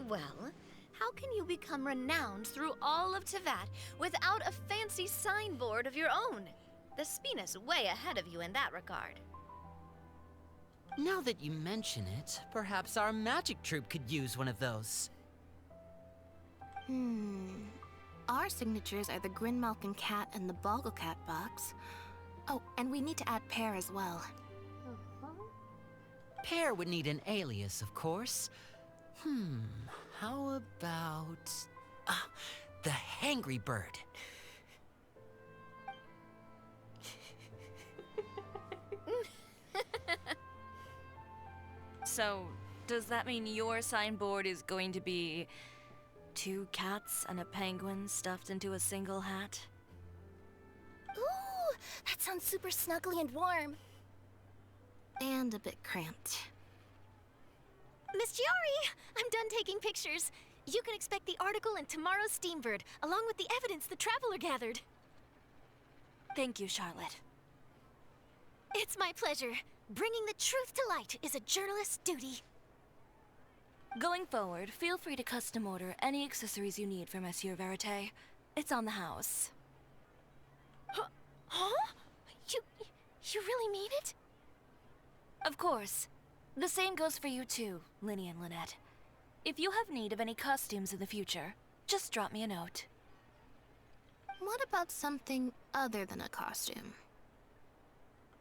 Well, how can you become renowned through all of Tevat without a fancy signboard of your own? The Spina's way ahead of you in that regard. Now that you mention it, perhaps our magic troupe could use one of those. Our signatures are the Grinmalkin cat and the Bogglecat box. Oh, and we need to add Pear as well. Pear would need an alias, of course. How about... the Hangry Bird. So, does that mean your signboard is going to be 2 cats and a penguin stuffed into a single hat? Ooh, that sounds super snuggly and warm. And a bit cramped. Miss Chiori, I'm done taking pictures. You can expect the article in tomorrow's Steambird, along with the evidence the Traveler gathered. Thank you, Charlotte. It's my pleasure. Bringing the truth to light is a journalist's duty. Going forward, feel free to custom order any accessories you need for Monsieur Verite. It's on the house. Huh? You really mean it? Of course. The same goes for you too, Linny and Lynette. If you have need of any costumes in the future, just drop me a note. What about something other than a costume?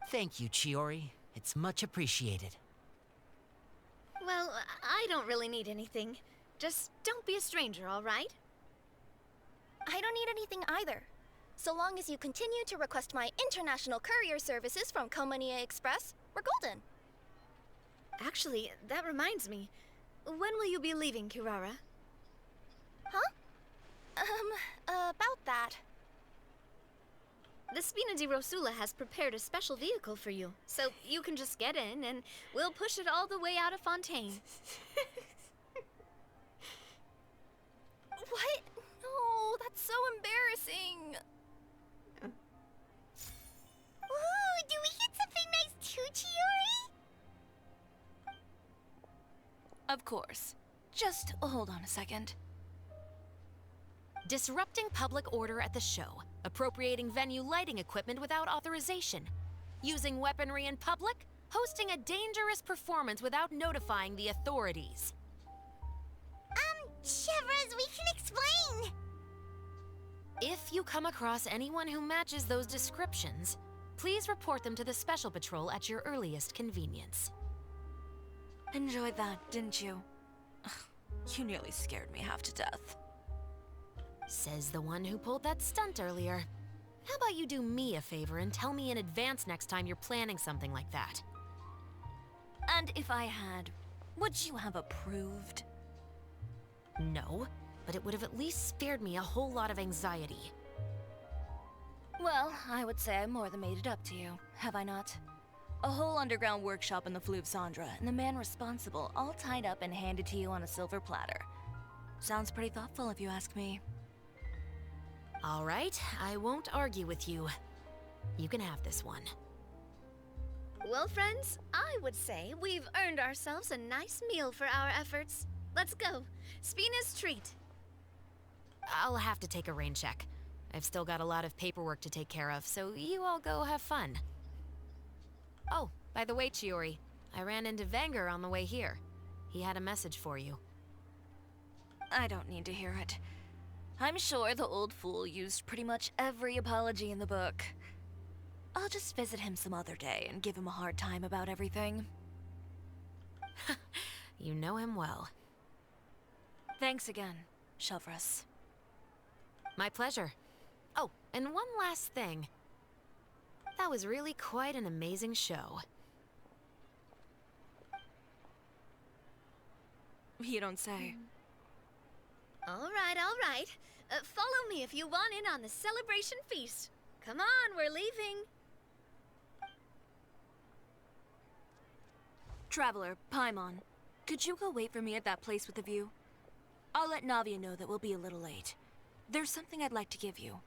Thank you, Chiori. It's much appreciated. Well, I don't really need anything. Just don't be a stranger, all right? I don't need anything either. So long as you continue to request my international courier services from Komania Express, we're golden. Actually, that reminds me. When will you be leaving, Kirara? Huh? About that. The Spina di Rosula has prepared a special vehicle for you, so you can just get in and we'll push it all the way out of Fontaine. What? No, that's so embarrassing. Ooh, do we get something nice too, Chiori? Of course. Just hold on a second. Disrupting public order at the show, appropriating venue lighting equipment without authorization, using weaponry in public, hosting a dangerous performance without notifying the authorities. Chevrolet, we can explain! If you come across anyone who matches those descriptions, please report them to the Special Patrol at your earliest convenience. Enjoyed that, didn't you? Ugh, you nearly scared me half to death. Says the one who pulled that stunt earlier. How about you do me a favor and tell me in advance next time you're planning something like that? And if I had, would you have approved? No, but it would have at least spared me a whole lot of anxiety. Well, I would say I more than made it up to you, have I not? A whole underground workshop in the Fleuve Cendra, and the man responsible all tied up and handed to you on a silver platter. Sounds pretty thoughtful if you ask me. All right, I won't argue with you. You can have this one. Well, friends, I would say we've earned ourselves a nice meal for our efforts. Let's go. Spina's treat. I'll have to take a rain check. I've still got a lot of paperwork to take care of, so you all go have fun. Oh, by the way, Chiori, I ran into Venger on the way here. He had a message for you. I don't need to hear it. I'm sure the old fool used pretty much every apology in the book. I'll just visit him some other day and give him a hard time about everything. You know him well. Thanks again, Chevrolet. My pleasure. Oh, and one last thing. That was really quite an amazing show. You don't say. All right. Follow me if you want in on the celebration feast. Come on, we're leaving. Traveler, Paimon, could you go wait for me at that place with the view? I'll let Navia know that we'll be a little late. There's something I'd like to give you.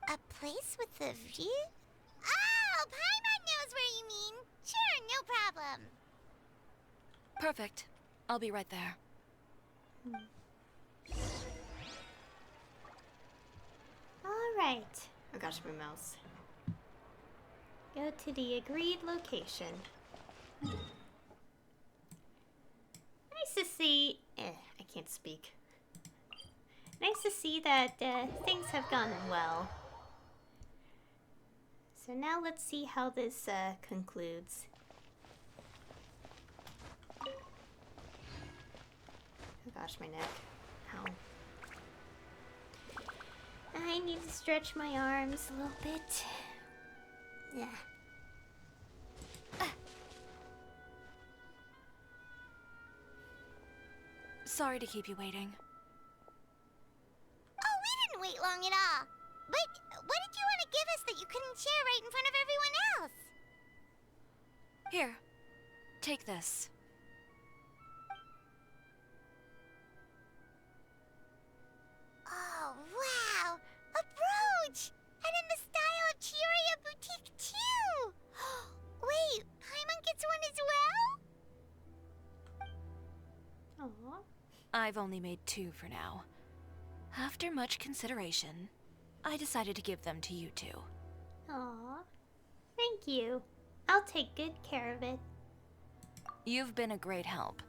A place with a view? Oh, Paimon knows where you mean. Sure, no problem. Perfect. I'll be right there. Alright. Oh gosh, my mouse. Go to the agreed location. Nice to see... I can't speak. Nice to see that things have gone well. So now let's see how this concludes. Oh gosh, my neck. Ow. I need to stretch my arms a little bit. Yeah. Sorry to keep you waiting. Oh, we didn't wait long at all. But what did you want to give us that you couldn't share right in front of everyone else? Here, take this. Oh, wow! A brooch! And in the style of Chiori Boutique, too! Wait, Paimon gets one as well? Aww. I've only made 2 for now. After much consideration, I decided to give them to you two. Aww. Thank you. I'll take good care of it. You've been a great help.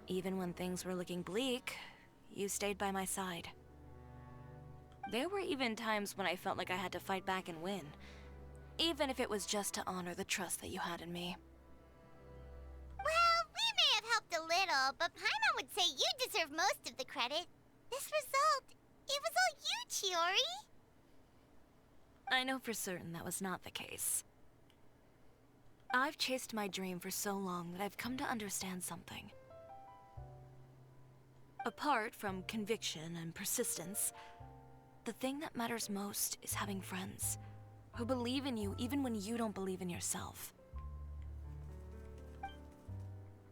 Even when things were looking bleak, you stayed by my side. There were even times when I felt like I had to fight back and win, even if it was just to honor the trust that you had in me. Well, we may have helped a little, but Paimon would say you deserve most of the credit. This result, it was all you, Chiori. I know for certain that was not the case. I've chased my dream for so long that I've come to understand something. Apart from conviction and persistence, the thing that matters most is having friends who believe in you even when you don't believe in yourself.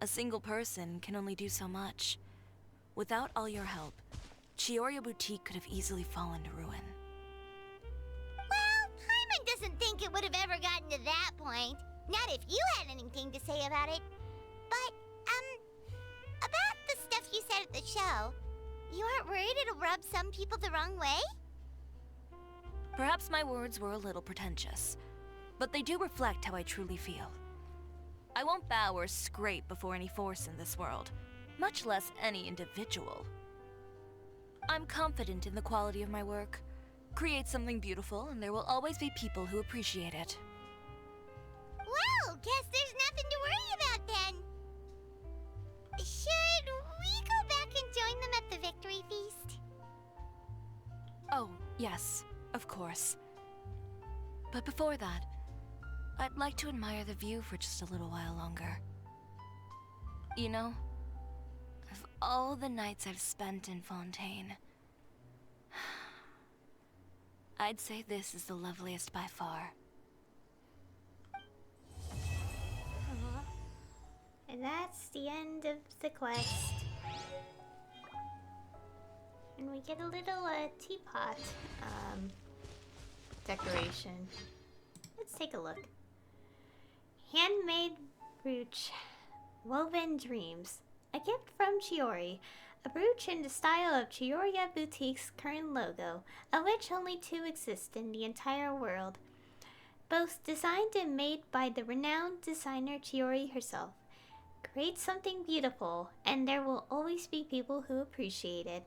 A single person can only do so much. Without all your help, Chiori Boutique could have easily fallen to ruin. Well, Paimon doesn't think it would have ever gotten to that point. Not if you had anything to say about it. But, about the stuff you said at the show, you aren't worried it'll rub some people the wrong way? Perhaps my words were a little pretentious, but they do reflect how I truly feel. I won't bow or scrape before any force in this world, much less any individual. I'm confident in the quality of my work. Create something beautiful, and there will always be people who appreciate it. Well, guess there's nothing to worry about then. Should we go back and join them at the victory feast? Oh, yes, of course. But before that, I'd like to admire the view for just a little while longer. You know, of all the nights I've spent in Fontaine, I'd say this is the loveliest by far. And that's the end of the quest. And we get a little teapot decoration. Let's take a look. Handmade brooch, woven dreams. A gift from Chiori. A brooch in the style of Chiori Boutique's current logo, of which only 2 exist in the entire world. Both designed and made by the renowned designer Chiori herself. Create something beautiful, and there will always be people who appreciate it.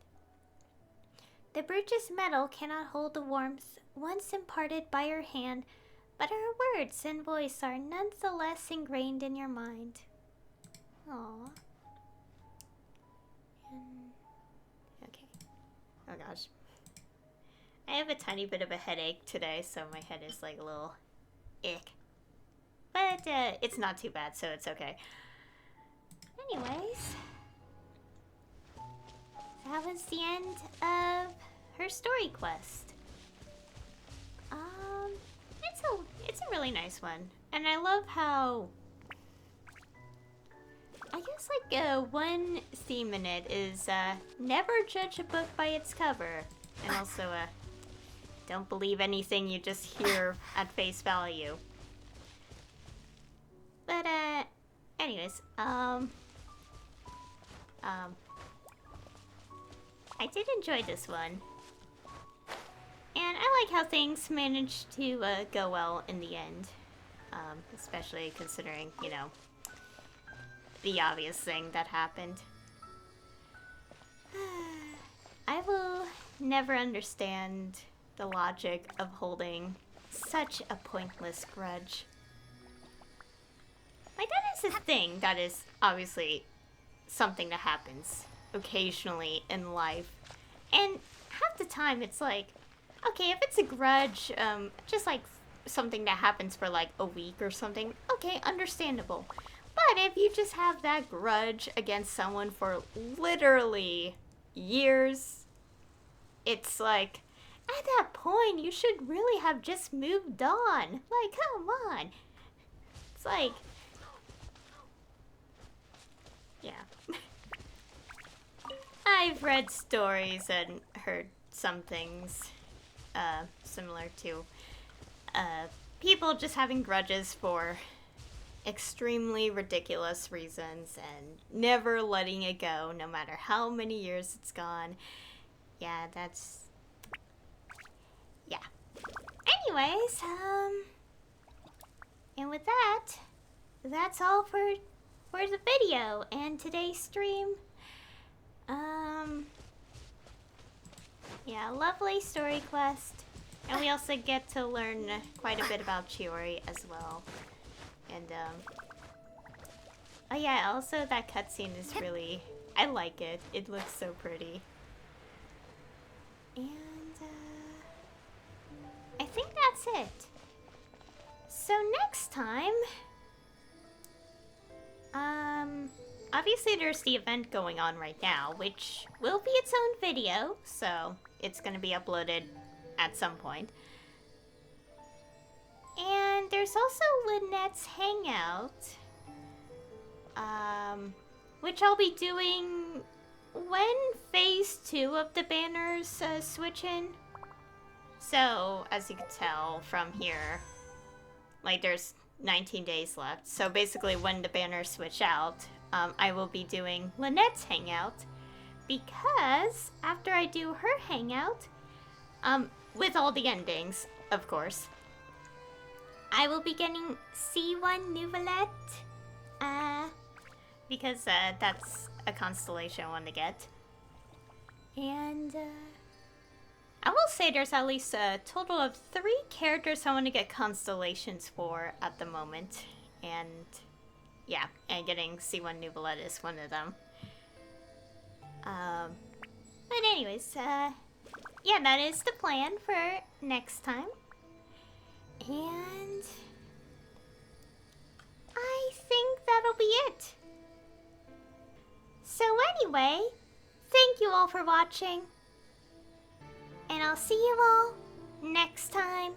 The brooch's metal cannot hold the warmth once imparted by her hand, but her words and voice are nonetheless ingrained in your mind. Aww. Okay. Oh gosh. I have a tiny bit of a headache today, so my head is like a little ick. But it's not too bad, so it's okay. Anyways, that was the end of her story quest. It's a really nice one, and I love how, I guess like one theme in it is never judge a book by its cover, and also don't believe anything you just hear at face value. But anyways, I did enjoy this one. And I like how things managed to go well in the end. Especially considering, you know, the obvious thing that happened. I will never understand the logic of holding such a pointless grudge. Like, that is a thing that is obviously something that happens occasionally in life. And half the time it's like, okay, if it's a grudge, just like something that happens for like a week or something, okay, understandable. But if you just have that grudge against someone for literally years, it's like, at that point, you should really have just moved on. Like, come on. It's like, yeah. I've read stories and heard some things similar to people just having grudges for extremely ridiculous reasons and never letting it go no matter how many years it's gone. Yeah, that's... yeah. Anyways, and with that, that's all for the video and today's stream. Yeah, lovely story quest. And we also get to learn quite a bit about Chiori as well. And, oh yeah, also that cutscene is really... I like it. It looks so pretty. And, I think that's it. So next time... obviously there's the event going on right now, which will be its own video, so it's gonna be uploaded at some point. And there's also Lynette's Hangout, which I'll be doing when Phase 2 of the banners switch in. So, as you can tell from here, like there's 19 days left. So basically when the banners switch out, I will be doing Lynette's Hangout, because after I do her Hangout, with all the endings, of course, I will be getting C1 Nouvellette, because that's a constellation I want to get. And I will say there's at least a total of 3 characters I want to get constellations for at the moment. And yeah, and getting C1 Nouvellette is one of them. But anyways, yeah, that is the plan for next time. And I think that'll be it. So anyway, thank you all for watching. And I'll see you all next time.